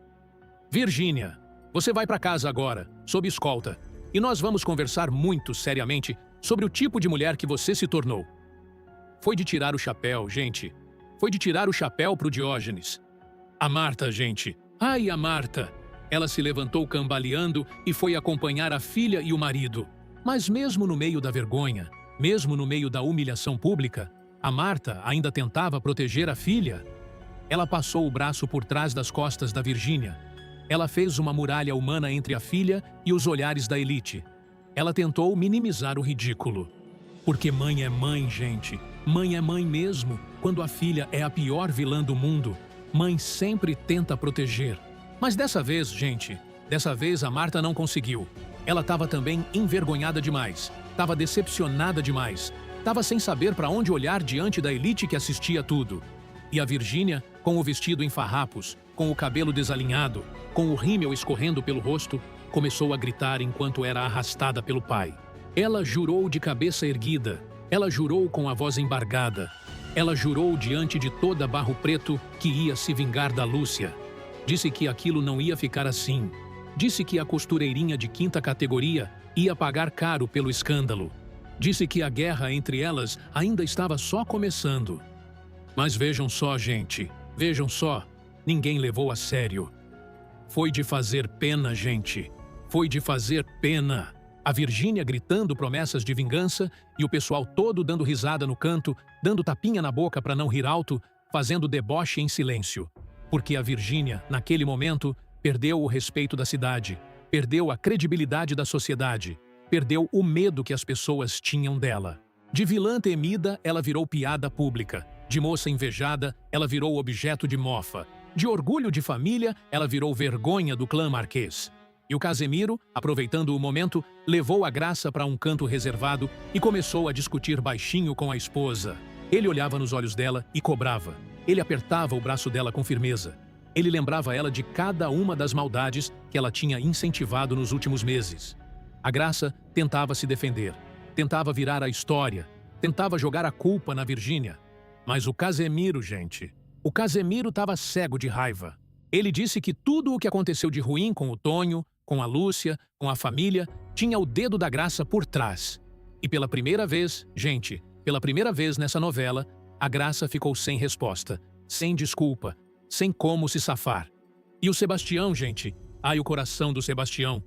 "Virgínia, você vai para casa agora, sob escolta, e nós vamos conversar muito seriamente sobre o tipo de mulher que você se tornou." Foi de tirar o chapéu, gente. Foi de tirar o chapéu pro Diógenes. A Marta, gente. Ai, a Marta. Ela se levantou cambaleando e foi acompanhar a filha e o marido. Mas mesmo no meio da vergonha, mesmo no meio da humilhação pública, a Marta ainda tentava proteger a filha. Ela passou o braço por trás das costas da Virgínia. Ela fez uma muralha humana entre a filha e os olhares da elite. Ela tentou minimizar o ridículo. Porque mãe é mãe, gente. Mãe é mãe mesmo. Quando a filha é a pior vilã do mundo, mãe sempre tenta proteger. Mas dessa vez, gente, dessa vez a Marta não conseguiu. Ela estava também envergonhada demais. Estava decepcionada demais. Estava sem saber para onde olhar diante da elite que assistia tudo. E a Virgínia, com o vestido em farrapos, com o cabelo desalinhado, com o rímel escorrendo pelo rosto, começou a gritar enquanto era arrastada pelo pai. Ela jurou de cabeça erguida. Ela jurou com a voz embargada. Ela jurou diante de toda Barro Preto que ia se vingar da Lúcia. Disse que aquilo não ia ficar assim. Disse que a costureirinha de quinta categoria ia pagar caro pelo escândalo. Disse que a guerra entre elas ainda estava só começando. Mas vejam só, gente, vejam só, ninguém levou a sério. Foi de fazer pena, gente. Foi de fazer pena. A Virgínia gritando promessas de vingança e o pessoal todo dando risada no canto, dando tapinha na boca para não rir alto, fazendo deboche em silêncio. Porque a Virgínia, naquele momento, perdeu o respeito da cidade, perdeu a credibilidade da sociedade, perdeu o medo que as pessoas tinham dela. De vilã temida, ela virou piada pública. De moça invejada, ela virou objeto de mofa. De orgulho de família, ela virou vergonha do clã Marquês. E o Casemiro, aproveitando o momento, levou a Graça para um canto reservado e começou a discutir baixinho com a esposa. Ele olhava nos olhos dela e cobrava. Ele apertava o braço dela com firmeza. Ele lembrava ela de cada uma das maldades que ela tinha incentivado nos últimos meses. A Graça tentava se defender, tentava virar a história, tentava jogar a culpa na Virgínia. Mas o Casemiro, gente, o Casemiro estava cego de raiva. Ele disse que tudo o que aconteceu de ruim com o Tonho, com a Lúcia, com a família, tinha o dedo da Graça por trás. E pela primeira vez, gente, pela primeira vez nessa novela, a Graça ficou sem resposta, sem desculpa, sem como se safar. E o Sebastião, gente, ai o coração do Sebastião.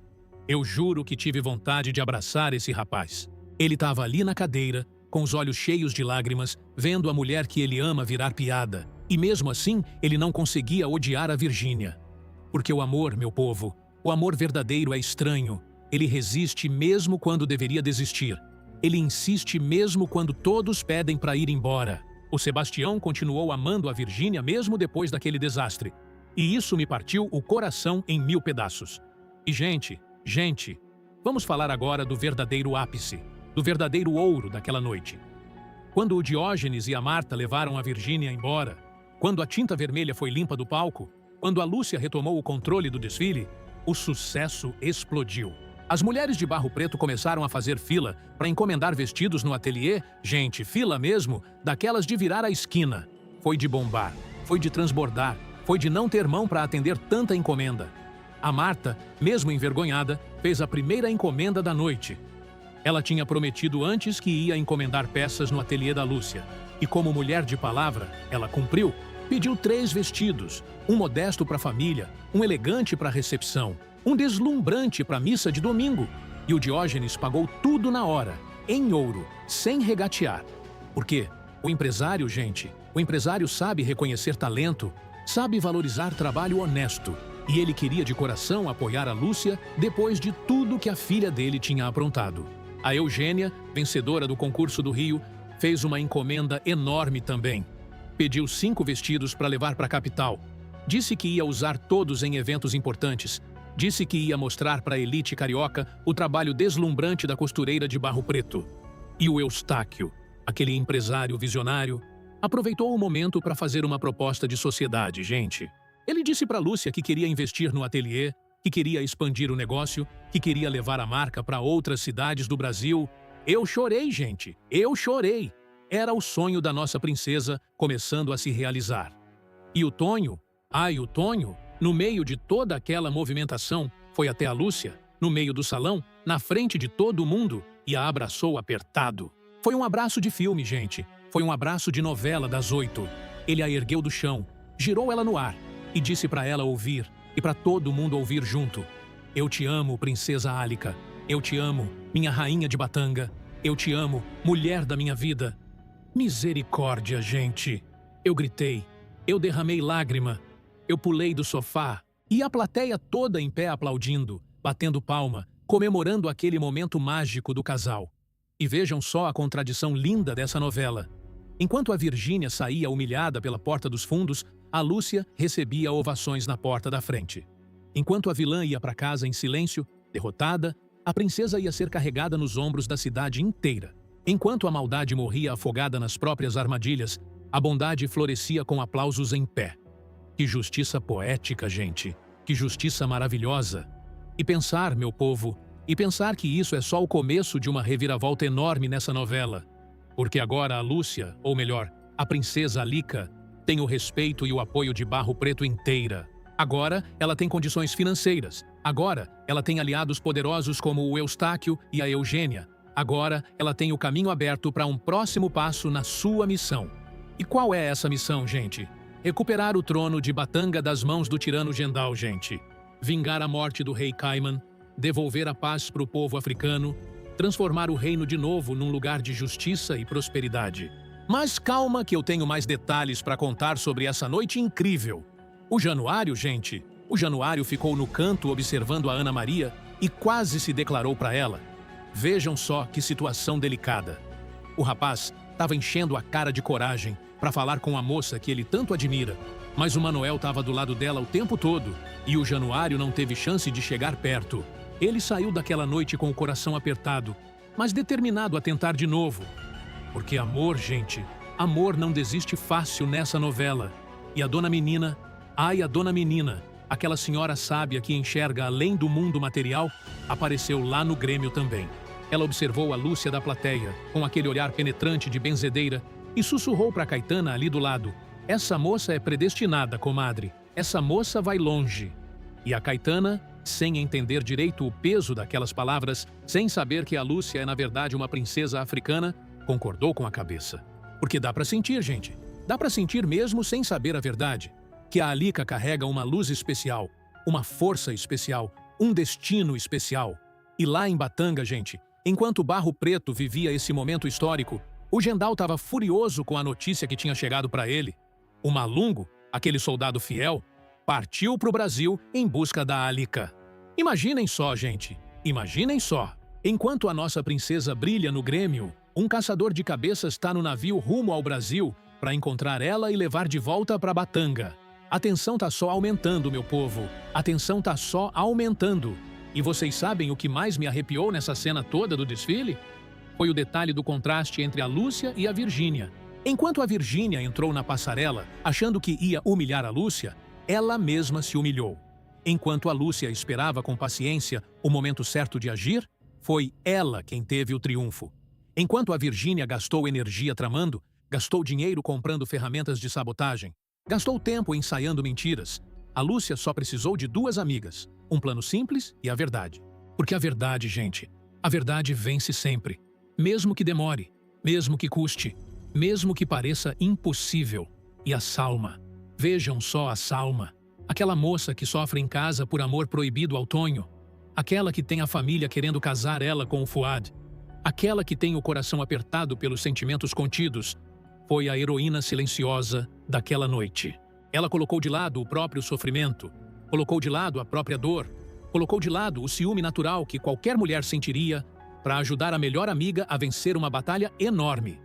Eu juro que tive vontade de abraçar esse rapaz. Ele estava ali na cadeira, com os olhos cheios de lágrimas, vendo a mulher que ele ama virar piada. E mesmo assim, ele não conseguia odiar a Virgínia. Porque o amor, meu povo, o amor verdadeiro é estranho. Ele resiste mesmo quando deveria desistir. Ele insiste mesmo quando todos pedem para ir embora. O Sebastião continuou amando a Virgínia mesmo depois daquele desastre. E isso me partiu o coração em 1000 pedaços. E gente, vamos falar agora do verdadeiro ápice, do verdadeiro ouro daquela noite. Quando o Diógenes e a Marta levaram a Virgínia embora, quando a tinta vermelha foi limpa do palco, quando a Lúcia retomou o controle do desfile, o sucesso explodiu. As mulheres de Barro Preto começaram a fazer fila para encomendar vestidos no ateliê, gente, fila mesmo, daquelas de virar a esquina. Foi de bombar, foi de transbordar, foi de não ter mão para atender tanta encomenda. A Marta, mesmo envergonhada, fez a primeira encomenda da noite. Ela tinha prometido antes que ia encomendar peças no ateliê da Lúcia. E como mulher de palavra, ela cumpriu. Pediu 3 vestidos, um modesto para a família, um elegante para a recepção, um deslumbrante para a missa de domingo. E o Diógenes pagou tudo na hora, em ouro, sem regatear. Por quê? O empresário, gente, o empresário sabe reconhecer talento, sabe valorizar trabalho honesto. E ele queria de coração apoiar a Lúcia depois de tudo que a filha dele tinha aprontado. A Eugênia, vencedora do concurso do Rio, fez uma encomenda enorme também. Pediu 5 vestidos para levar para a capital. Disse que ia usar todos em eventos importantes. Disse que ia mostrar para a elite carioca o trabalho deslumbrante da costureira de Barro Preto. E o Eustáquio, aquele empresário visionário, aproveitou o momento para fazer uma proposta de sociedade, gente. Ele disse para Lúcia que queria investir no ateliê, que queria expandir o negócio, que queria levar a marca para outras cidades do Brasil. Eu chorei, gente. Eu chorei. Era o sonho da nossa princesa começando a se realizar. E o Tonho, o Tonho, no meio de toda aquela movimentação, foi até a Lúcia, no meio do salão, na frente de todo mundo, e a abraçou apertado. Foi um abraço de filme, gente. Foi um abraço de novela das 8. Ele a ergueu do chão, girou ela no ar e disse para ela ouvir, e para todo mundo ouvir junto. Eu te amo, princesa Álica. Eu te amo, minha rainha de Batanga. Eu te amo, mulher da minha vida. Misericórdia, gente. Eu gritei. Eu derramei lágrima. Eu pulei do sofá. E a plateia toda em pé aplaudindo, batendo palma, comemorando aquele momento mágico do casal. E vejam só a contradição linda dessa novela. Enquanto a Virgínia saía humilhada pela porta dos fundos, a Lúcia recebia ovações na porta da frente. Enquanto a vilã ia para casa em silêncio, derrotada, a princesa ia ser carregada nos ombros da cidade inteira. Enquanto a maldade morria afogada nas próprias armadilhas, a bondade florescia com aplausos em pé. Que justiça poética, gente! Que justiça maravilhosa! E pensar, meu povo, e pensar que isso é só o começo de uma reviravolta enorme nessa novela. Porque agora a Lúcia, ou melhor, a princesa Alica, tem o respeito e o apoio de Barro Preto inteira. Agora, ela tem condições financeiras. Agora, ela tem aliados poderosos como o Eustáquio e a Eugênia. Agora, ela tem o caminho aberto para um próximo passo na sua missão. E qual é essa missão, gente? Recuperar o trono de Batanga das mãos do tirano Gendal, gente. Vingar a morte do rei Caiman, devolver a paz para o povo africano, transformar o reino de novo num lugar de justiça e prosperidade. Mas calma que eu tenho mais detalhes para contar sobre essa noite incrível. O Januário, gente, o Januário ficou no canto observando a Ana Maria e quase se declarou para ela. Vejam só que situação delicada. O rapaz estava enchendo a cara de coragem para falar com a moça que ele tanto admira, mas o Manuel estava do lado dela o tempo todo e o Januário não teve chance de chegar perto. Ele saiu daquela noite com o coração apertado, mas determinado a tentar de novo. Porque amor, gente, amor não desiste fácil nessa novela. E a dona Menina, a dona Menina, aquela senhora sábia que enxerga além do mundo material, apareceu lá no Grêmio também. Ela observou a Lúcia da plateia, com aquele olhar penetrante de benzedeira, e sussurrou para Caetana ali do lado. Essa moça é predestinada, comadre. Essa moça vai longe. E a Caetana, sem entender direito o peso daquelas palavras, sem saber que a Lúcia é na verdade uma princesa africana, concordou com a cabeça. Porque dá para sentir, gente. Dá para sentir mesmo sem saber a verdade. Que a Alica carrega uma luz especial, uma força especial, um destino especial. E lá em Batanga, gente, enquanto Barro Preto vivia esse momento histórico, o Gendal estava furioso com a notícia que tinha chegado para ele. O Malungo, aquele soldado fiel, partiu para o Brasil em busca da Alica. Imaginem só, gente. Imaginem só. Enquanto a nossa princesa brilha no Grêmio, um caçador de cabeças está no navio rumo ao Brasil para encontrar ela e levar de volta para Batanga. A tensão tá só aumentando, meu povo. A tensão tá só aumentando. E vocês sabem o que mais me arrepiou nessa cena toda do desfile? Foi o detalhe do contraste entre a Lúcia e a Virgínia. Enquanto a Virgínia entrou na passarela, achando que ia humilhar a Lúcia, ela mesma se humilhou. Enquanto a Lúcia esperava com paciência o momento certo de agir, foi ela quem teve o triunfo. Enquanto a Virgínia gastou energia tramando, gastou dinheiro comprando ferramentas de sabotagem, gastou tempo ensaiando mentiras, a Lúcia só precisou de 2 amigas, um plano simples e a verdade. Porque a verdade, gente, a verdade vence sempre. Mesmo que demore, mesmo que custe, mesmo que pareça impossível. E a Salma. Vejam só a Salma. Aquela moça que sofre em casa por amor proibido ao Tonho. Aquela que tem a família querendo casar ela com o Fuad. Aquela que tem o coração apertado pelos sentimentos contidos. Foi a heroína silenciosa daquela noite. Ela colocou de lado o próprio sofrimento, colocou de lado a própria dor, colocou de lado o ciúme natural que qualquer mulher sentiria para ajudar a melhor amiga a vencer uma batalha enorme.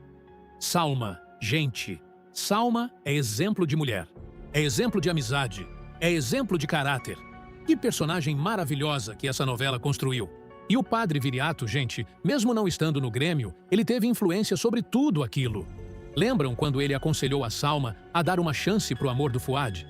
Salma, gente, Salma é exemplo de mulher, é exemplo de amizade, é exemplo de caráter. Que personagem maravilhosa que essa novela construiu. E o padre Viriato, gente, mesmo não estando no Grêmio, ele teve influência sobre tudo aquilo. Lembram quando ele aconselhou a Salma a dar uma chance pro amor do Fuad?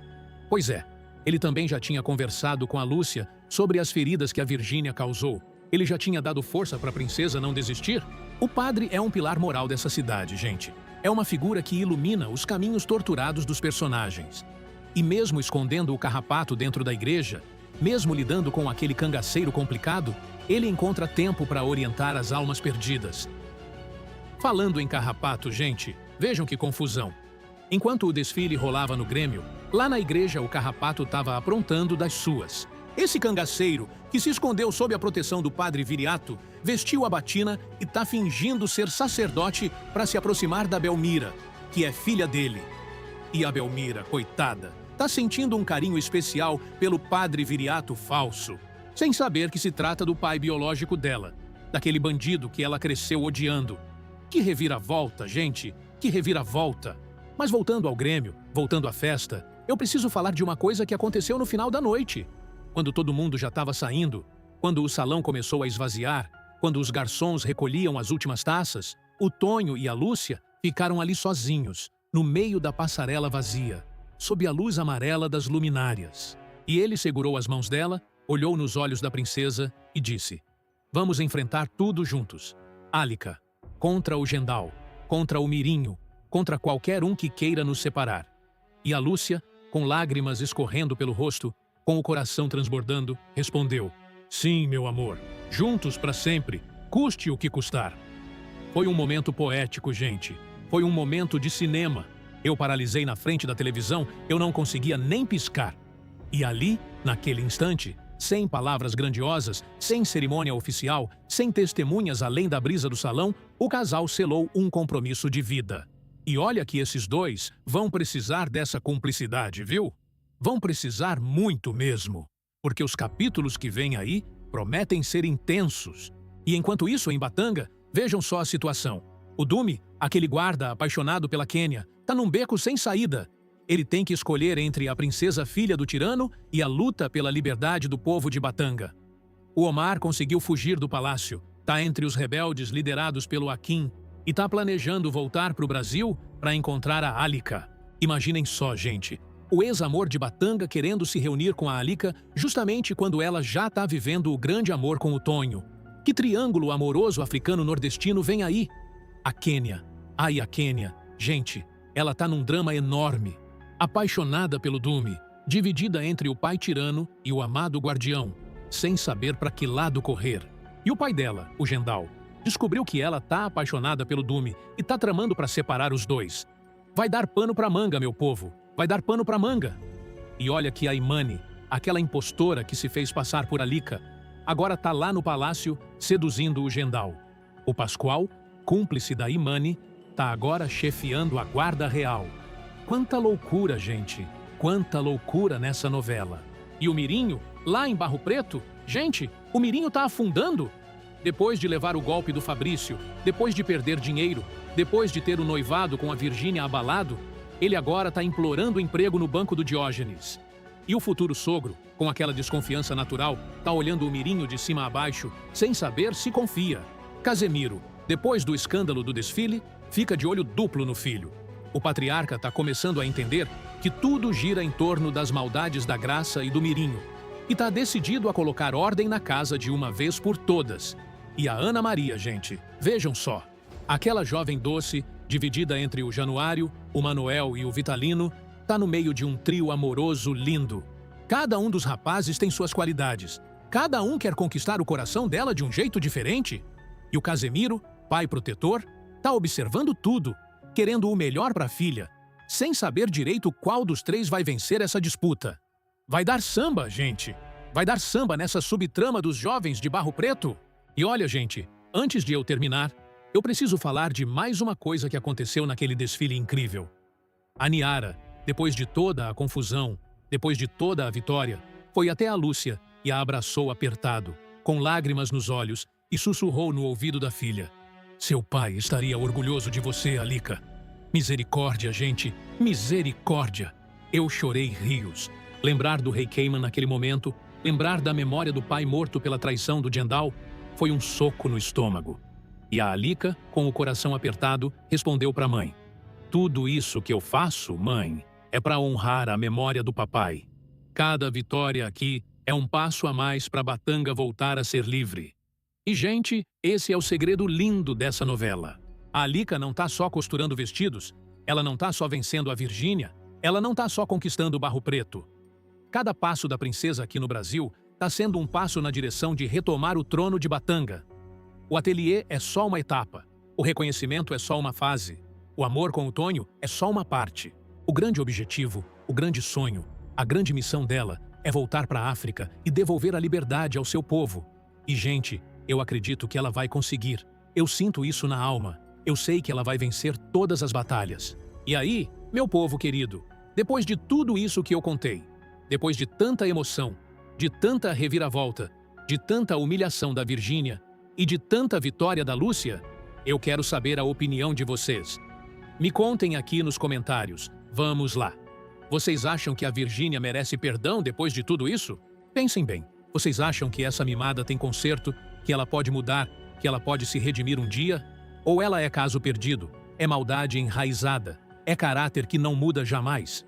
Pois é, ele também já tinha conversado com a Lúcia sobre as feridas que a Virgínia causou. Ele já tinha dado força para a princesa não desistir. O padre é um pilar moral dessa cidade, gente. É uma figura que ilumina os caminhos torturados dos personagens. E mesmo escondendo o carrapato dentro da igreja, mesmo lidando com aquele cangaceiro complicado, ele encontra tempo para orientar as almas perdidas. Falando em carrapato, gente, vejam que confusão. Enquanto o desfile rolava no Grêmio, lá na igreja o carrapato estava aprontando das suas. Esse cangaceiro, que se escondeu sob a proteção do padre Viriato, vestiu a batina e tá fingindo ser sacerdote para se aproximar da Belmira, que é filha dele. E a Belmira, coitada, tá sentindo um carinho especial pelo padre Viriato falso, sem saber que se trata do pai biológico dela, daquele bandido que ela cresceu odiando. Que reviravolta, gente, que reviravolta. Mas voltando ao Grêmio, voltando à festa, eu preciso falar de uma coisa que aconteceu no final da noite. Quando todo mundo já estava saindo, quando o salão começou a esvaziar, quando os garçons recolhiam as últimas taças, o Tonho e a Lúcia ficaram ali sozinhos, no meio da passarela vazia, sob a luz amarela das luminárias. E ele segurou as mãos dela, olhou nos olhos da princesa e disse: "Vamos enfrentar tudo juntos. Álica, contra o Gendal, contra o Mirinho, contra qualquer um que queira nos separar." E a Lúcia, com lágrimas escorrendo pelo rosto, com o coração transbordando, respondeu: "Sim, meu amor, juntos para sempre, custe o que custar." Foi um momento poético, gente. Foi um momento de cinema. Eu paralisei na frente da televisão, eu não conseguia nem piscar. E ali, naquele instante, sem palavras grandiosas, sem cerimônia oficial, sem testemunhas além da brisa do salão, o casal selou um compromisso de vida. E olha que esses dois vão precisar dessa cumplicidade, viu? Vão precisar muito mesmo, porque os capítulos que vêm aí prometem ser intensos. E enquanto isso, em Batanga, vejam só a situação. O Dumi, aquele guarda apaixonado pela Quênia, tá num beco sem saída. Ele tem que escolher entre a princesa filha do tirano e a luta pela liberdade do povo de Batanga. O Omar conseguiu fugir do palácio, tá entre os rebeldes liderados pelo Akin e tá planejando voltar para o Brasil para encontrar a Álica. Imaginem só, gente, o ex-amor de Batanga querendo se reunir com a Álica justamente quando ela já tá vivendo o grande amor com o Tonho. Que triângulo amoroso africano-nordestino vem aí? A Quênia. Ai, a Quênia. Gente, ela tá num drama enorme. Apaixonada pelo Dumi, dividida entre o pai tirano e o amado guardião, sem saber para que lado correr. E o pai dela, o Gendal, descobriu que ela tá apaixonada pelo Dumi e tá tramando para separar os dois. Vai dar pano pra manga, meu povo. Vai dar pano pra manga. E olha que a Imani, aquela impostora que se fez passar por Álica, agora tá lá no palácio seduzindo o Gendal. O Pascoal, cúmplice da Imani, tá agora chefiando a guarda real. Quanta loucura, gente. Quanta loucura nessa novela. E o Mirinho, lá em Barro Preto, gente, o Mirinho tá afundando. Depois de levar o golpe do Fabrício, depois de perder dinheiro, depois de ter o noivado com a Virgínia abalado, ele agora tá implorando emprego no banco do Diógenes. E o futuro sogro, com aquela desconfiança natural, tá olhando o Mirinho de cima a baixo, sem saber se confia. Casemiro, depois do escândalo do desfile, fica de olho duplo no filho. O patriarca tá começando a entender que tudo gira em torno das maldades da Graça e do Mirinho. e tá decidido a colocar ordem na casa de uma vez por todas. E a Ana Maria, gente, vejam só. Aquela jovem doce, dividida entre o Januário, o Manuel e o Vitalino, tá no meio de um trio amoroso lindo. Cada um dos rapazes tem suas qualidades. Cada um quer conquistar o coração dela de um jeito diferente. E o Casemiro, pai protetor, tá observando tudo, querendo o melhor para a filha, sem saber direito qual dos três vai vencer essa disputa. Vai dar samba, gente. Vai dar samba nessa subtrama dos jovens de Barro Preto. E olha, gente, antes de eu terminar, eu preciso falar de mais uma coisa que aconteceu naquele desfile incrível. A Niara, depois de toda a confusão, depois de toda a vitória, foi até a Lúcia e a abraçou apertado, com lágrimas nos olhos, e sussurrou no ouvido da filha: "Seu pai estaria orgulhoso de você, Alica." Misericórdia, gente, misericórdia. Eu chorei rios. Lembrar do rei Cayman naquele momento, lembrar da memória do pai morto pela traição do Jendal, foi um soco no estômago. E a Alica, com o coração apertado, respondeu para a mãe: "Tudo isso que eu faço, mãe, é para honrar a memória do papai. Cada vitória aqui é um passo a mais para Batanga voltar a ser livre." E, gente, esse é o segredo lindo dessa novela. A Alica não tá só costurando vestidos, ela não tá só vencendo a Virgínia, ela não tá só conquistando o Barro Preto. Cada passo da princesa aqui no Brasil está sendo um passo na direção de retomar o trono de Batanga. O ateliê é só uma etapa, o reconhecimento é só uma fase, o amor com o Tonho é só uma parte. O grande objetivo, o grande sonho, a grande missão dela é voltar para a África e devolver a liberdade ao seu povo. E, gente, eu acredito que ela vai conseguir. Eu sinto isso na alma. Eu sei que ela vai vencer todas as batalhas. E aí, meu povo querido, depois de tudo isso que eu contei, depois de tanta emoção, de tanta reviravolta, de tanta humilhação da Virgínia e de tanta vitória da Lúcia, eu quero saber a opinião de vocês. Me contem aqui nos comentários. Vamos lá. Vocês acham que a Virgínia merece perdão depois de tudo isso? Pensem bem. Vocês acham que essa mimada tem conserto, que ela pode mudar, que ela pode se redimir um dia? Ou ela é caso perdido, é maldade enraizada, é caráter que não muda jamais?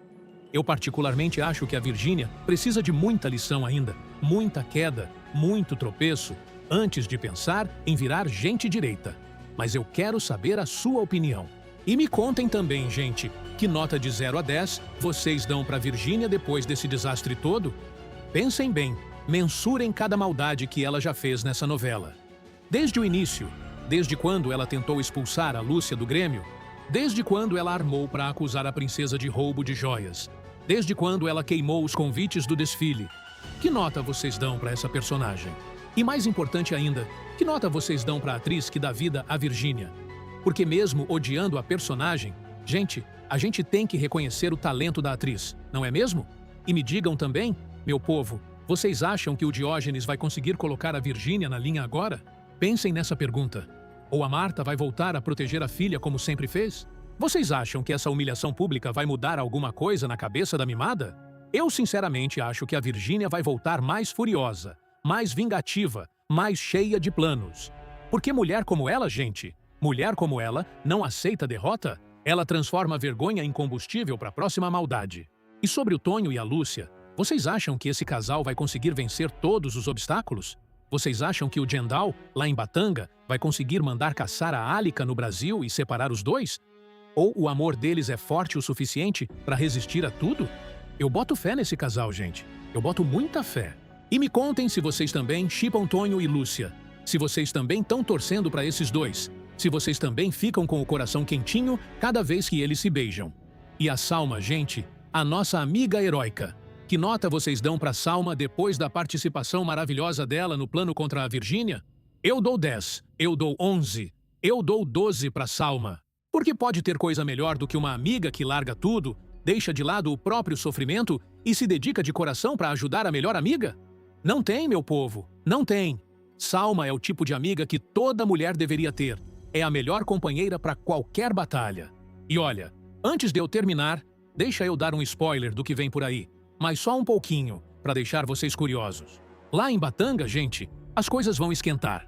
Eu particularmente acho que a Virgínia precisa de muita lição ainda, muita queda, muito tropeço, antes de pensar em virar gente direita. Mas eu quero saber a sua opinião. E me contem também, gente, que nota de 0 a 10 vocês dão para a Virgínia depois desse desastre todo? Pensem bem, mensurem cada maldade que ela já fez nessa novela. Desde o início, desde quando ela tentou expulsar a Lúcia do Grêmio, desde quando ela armou para acusar a princesa de roubo de joias, desde quando ela queimou os convites do desfile. Que nota vocês dão para essa personagem? E mais importante ainda, que nota vocês dão para a atriz que dá vida à Virgínia? Porque mesmo odiando a personagem, gente, a gente tem que reconhecer o talento da atriz, não é mesmo? E me digam também, meu povo, vocês acham que o Diógenes vai conseguir colocar a Virgínia na linha agora? Pensem nessa pergunta. Ou a Marta vai voltar a proteger a filha como sempre fez? Vocês acham que essa humilhação pública vai mudar alguma coisa na cabeça da mimada? Eu sinceramente acho que a Virgínia vai voltar mais furiosa, mais vingativa, mais cheia de planos. Porque mulher como ela, gente, mulher como ela não aceita derrota, ela transforma a vergonha em combustível para a próxima maldade. E sobre o Tonho e a Lúcia, vocês acham que esse casal vai conseguir vencer todos os obstáculos? Vocês acham que o Jendal, lá em Batanga, vai conseguir mandar caçar a Alica no Brasil e separar os dois? Ou o amor deles é forte o suficiente para resistir a tudo? Eu boto fé nesse casal, gente. Eu boto muita fé. E me contem se vocês também shippam Tonho e Lúcia. Se vocês também estão torcendo para esses dois. Se vocês também ficam com o coração quentinho cada vez que eles se beijam. E a Salma, gente, a nossa amiga heróica. Que nota vocês dão para Salma depois da participação maravilhosa dela no plano contra a Virgínia? Eu dou 10, eu dou 11, eu dou 12 para Salma. Porque pode ter coisa melhor do que uma amiga que larga tudo, deixa de lado o próprio sofrimento e se dedica de coração para ajudar a melhor amiga? Não tem, meu povo, não tem. Salma é o tipo de amiga que toda mulher deveria ter. É a melhor companheira para qualquer batalha. E olha, antes de eu terminar, deixa eu dar um spoiler do que vem por aí, mas só um pouquinho, para deixar vocês curiosos. Lá em Batanga, gente, as coisas vão esquentar.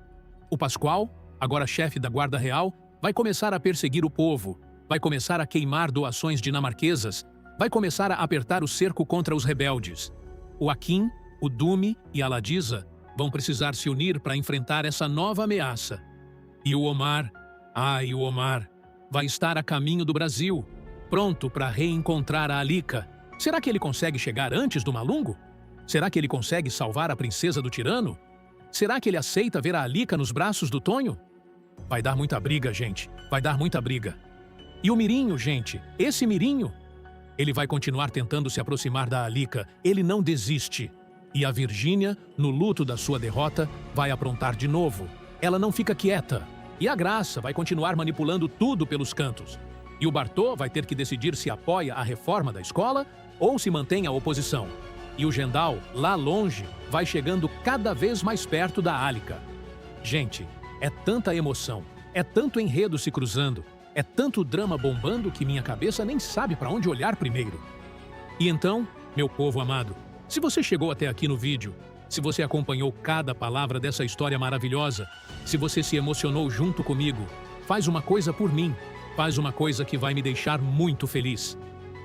O Pascoal, agora chefe da Guarda Real, vai começar a perseguir o povo, vai começar a queimar doações dinamarquesas, vai começar a apertar o cerco contra os rebeldes. O Akin, O Dume e a Ladisa vão precisar se unir para enfrentar essa nova ameaça. E o Omar, o Omar, vai estar a caminho do Brasil, pronto para reencontrar a Alika. Será que ele consegue chegar antes do Malungo? Será que ele consegue salvar a princesa do tirano? Será que ele aceita ver a Alika nos braços do Tonho? Vai dar muita briga, gente. Vai dar muita briga. E o Mirinho, gente, esse Mirinho, ele vai continuar tentando se aproximar da Alika. Ele não desiste. E a Virgínia, no luto da sua derrota, vai aprontar de novo. Ela não fica quieta. E a Graça vai continuar manipulando tudo pelos cantos. E o Bartô vai ter que decidir se apoia a reforma da escola ou se mantém a oposição. E o Gendal, lá longe, vai chegando cada vez mais perto da Alika. Gente, é tanta emoção, é tanto enredo se cruzando, é tanto drama bombando que minha cabeça nem sabe para onde olhar primeiro. E então, meu povo amado, se você chegou até aqui no vídeo, se você acompanhou cada palavra dessa história maravilhosa, se você se emocionou junto comigo, faz uma coisa por mim, faz uma coisa que vai me deixar muito feliz.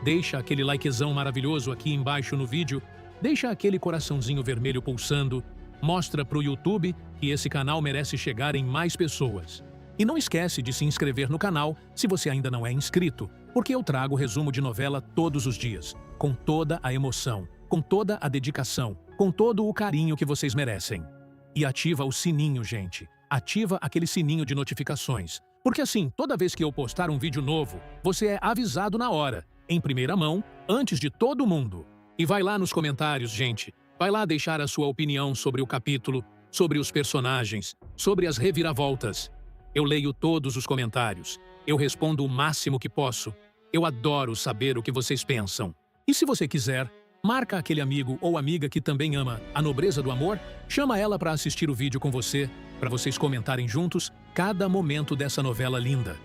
Deixa aquele likezão maravilhoso aqui embaixo no vídeo, deixa aquele coraçãozinho vermelho pulsando, mostra pro YouTube que esse canal merece chegar em mais pessoas. E não esquece de se inscrever no canal se você ainda não é inscrito, porque eu trago resumo de novela todos os dias, com toda a emoção, com toda a dedicação, com todo o carinho que vocês merecem. E ativa o sininho, gente. Ativa aquele sininho de notificações, porque assim, toda vez que eu postar um vídeo novo, você é avisado na hora, em primeira mão, antes de todo mundo. E vai lá nos comentários, gente. Vai lá deixar a sua opinião sobre o capítulo, sobre os personagens, sobre as reviravoltas. Eu leio todos os comentários. Eu respondo o máximo que posso. Eu adoro saber o que vocês pensam. E se você quiser, marca aquele amigo ou amiga que também ama a nobreza do amor, chama ela para assistir o vídeo com você, para vocês comentarem juntos cada momento dessa novela linda.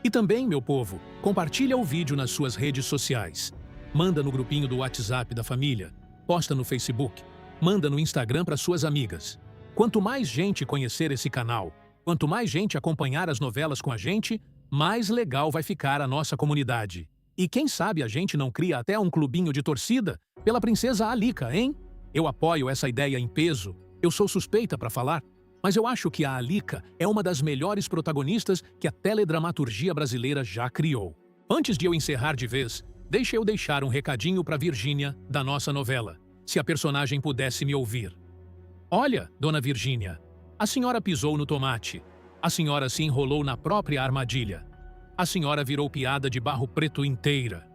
E também, meu povo, compartilha o vídeo nas suas redes sociais. Manda no grupinho do WhatsApp da família, posta no Facebook, manda no Instagram para suas amigas. Quanto mais gente conhecer esse canal, quanto mais gente acompanhar as novelas com a gente, mais legal vai ficar a nossa comunidade. E quem sabe a gente não cria até um clubinho de torcida pela princesa Alika, hein? Eu apoio essa ideia em peso. Eu sou suspeita para falar, mas eu acho que a Alika é uma das melhores protagonistas que a teledramaturgia brasileira já criou. Antes de eu encerrar de vez, deixa eu deixar um recadinho para Virgínia da nossa novela, se a personagem pudesse me ouvir. Olha, dona Virgínia, a senhora pisou no tomate. A senhora se enrolou na própria armadilha. A senhora virou piada de barro preto inteira.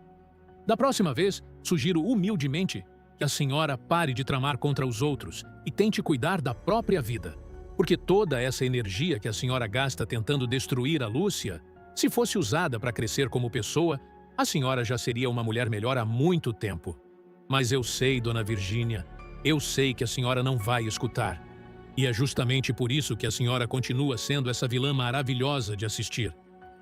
Da próxima vez, sugiro humildemente que a senhora pare de tramar contra os outros e tente cuidar da própria vida. Porque toda essa energia que a senhora gasta tentando destruir a Lúcia, se fosse usada para crescer como pessoa, a senhora já seria uma mulher melhor há muito tempo. Mas eu sei, dona Virgínia, eu sei que a senhora não vai escutar. E é justamente por isso que a senhora continua sendo essa vilã maravilhosa de assistir.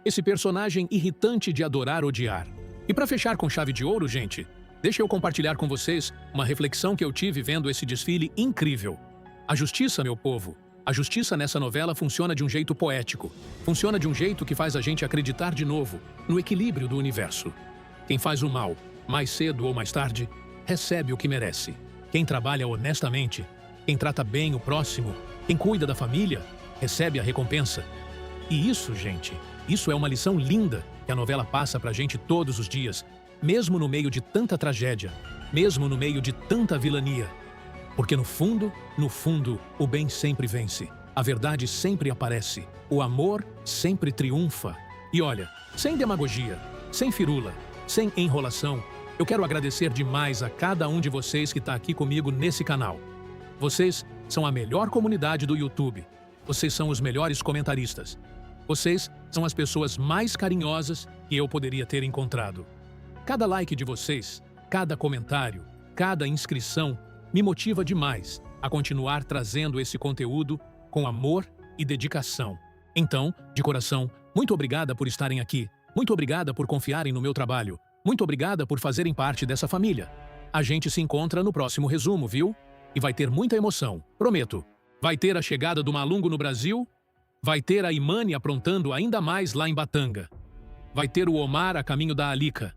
Esse personagem irritante de adorar odiar. E para fechar com chave de ouro, gente, deixa eu compartilhar com vocês uma reflexão que eu tive vendo esse desfile incrível. A justiça, meu povo, a justiça nessa novela funciona de um jeito poético. Funciona de um jeito que faz a gente acreditar de novo no equilíbrio do universo. Quem faz o mal, mais cedo ou mais tarde, recebe o que merece. Quem trabalha honestamente, quem trata bem o próximo, quem cuida da família, recebe a recompensa. E isso, gente, isso é uma lição linda que a novela passa pra gente todos os dias, mesmo no meio de tanta tragédia, mesmo no meio de tanta vilania. Porque no fundo, o bem sempre vence, a verdade sempre aparece, o amor sempre triunfa. E olha, sem demagogia, sem firula, sem enrolação, eu quero agradecer demais a cada um de vocês que está aqui comigo nesse canal. Vocês são a melhor comunidade do YouTube. Vocês são os melhores comentaristas. Vocês são as pessoas mais carinhosas que eu poderia ter encontrado. Cada like de vocês, cada comentário, cada inscrição me motiva demais a continuar trazendo esse conteúdo com amor e dedicação. Então, de coração, muito obrigada por estarem aqui. Muito obrigada por confiarem no meu trabalho. Muito obrigada por fazerem parte dessa família. A gente se encontra no próximo resumo, viu? E vai ter muita emoção, prometo. Vai ter a chegada do Malungo no Brasil, vai ter a Imani aprontando ainda mais lá em Batanga. Vai ter o Omar a caminho da Alika.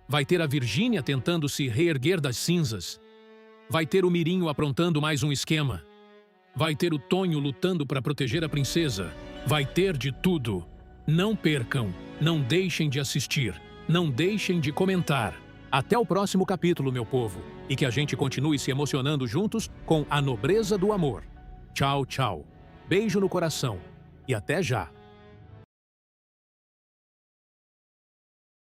Vai ter a Virgínia tentando se reerguer das cinzas. Vai ter o Mirinho aprontando mais um esquema. Vai ter o Tonho lutando para proteger a princesa. Vai ter de tudo. Não percam, não deixem de assistir, não deixem de comentar. Até o próximo capítulo, meu povo, e que a gente continue se emocionando juntos com A Nobreza do Amor. Tchau, tchau. Beijo no coração e até já.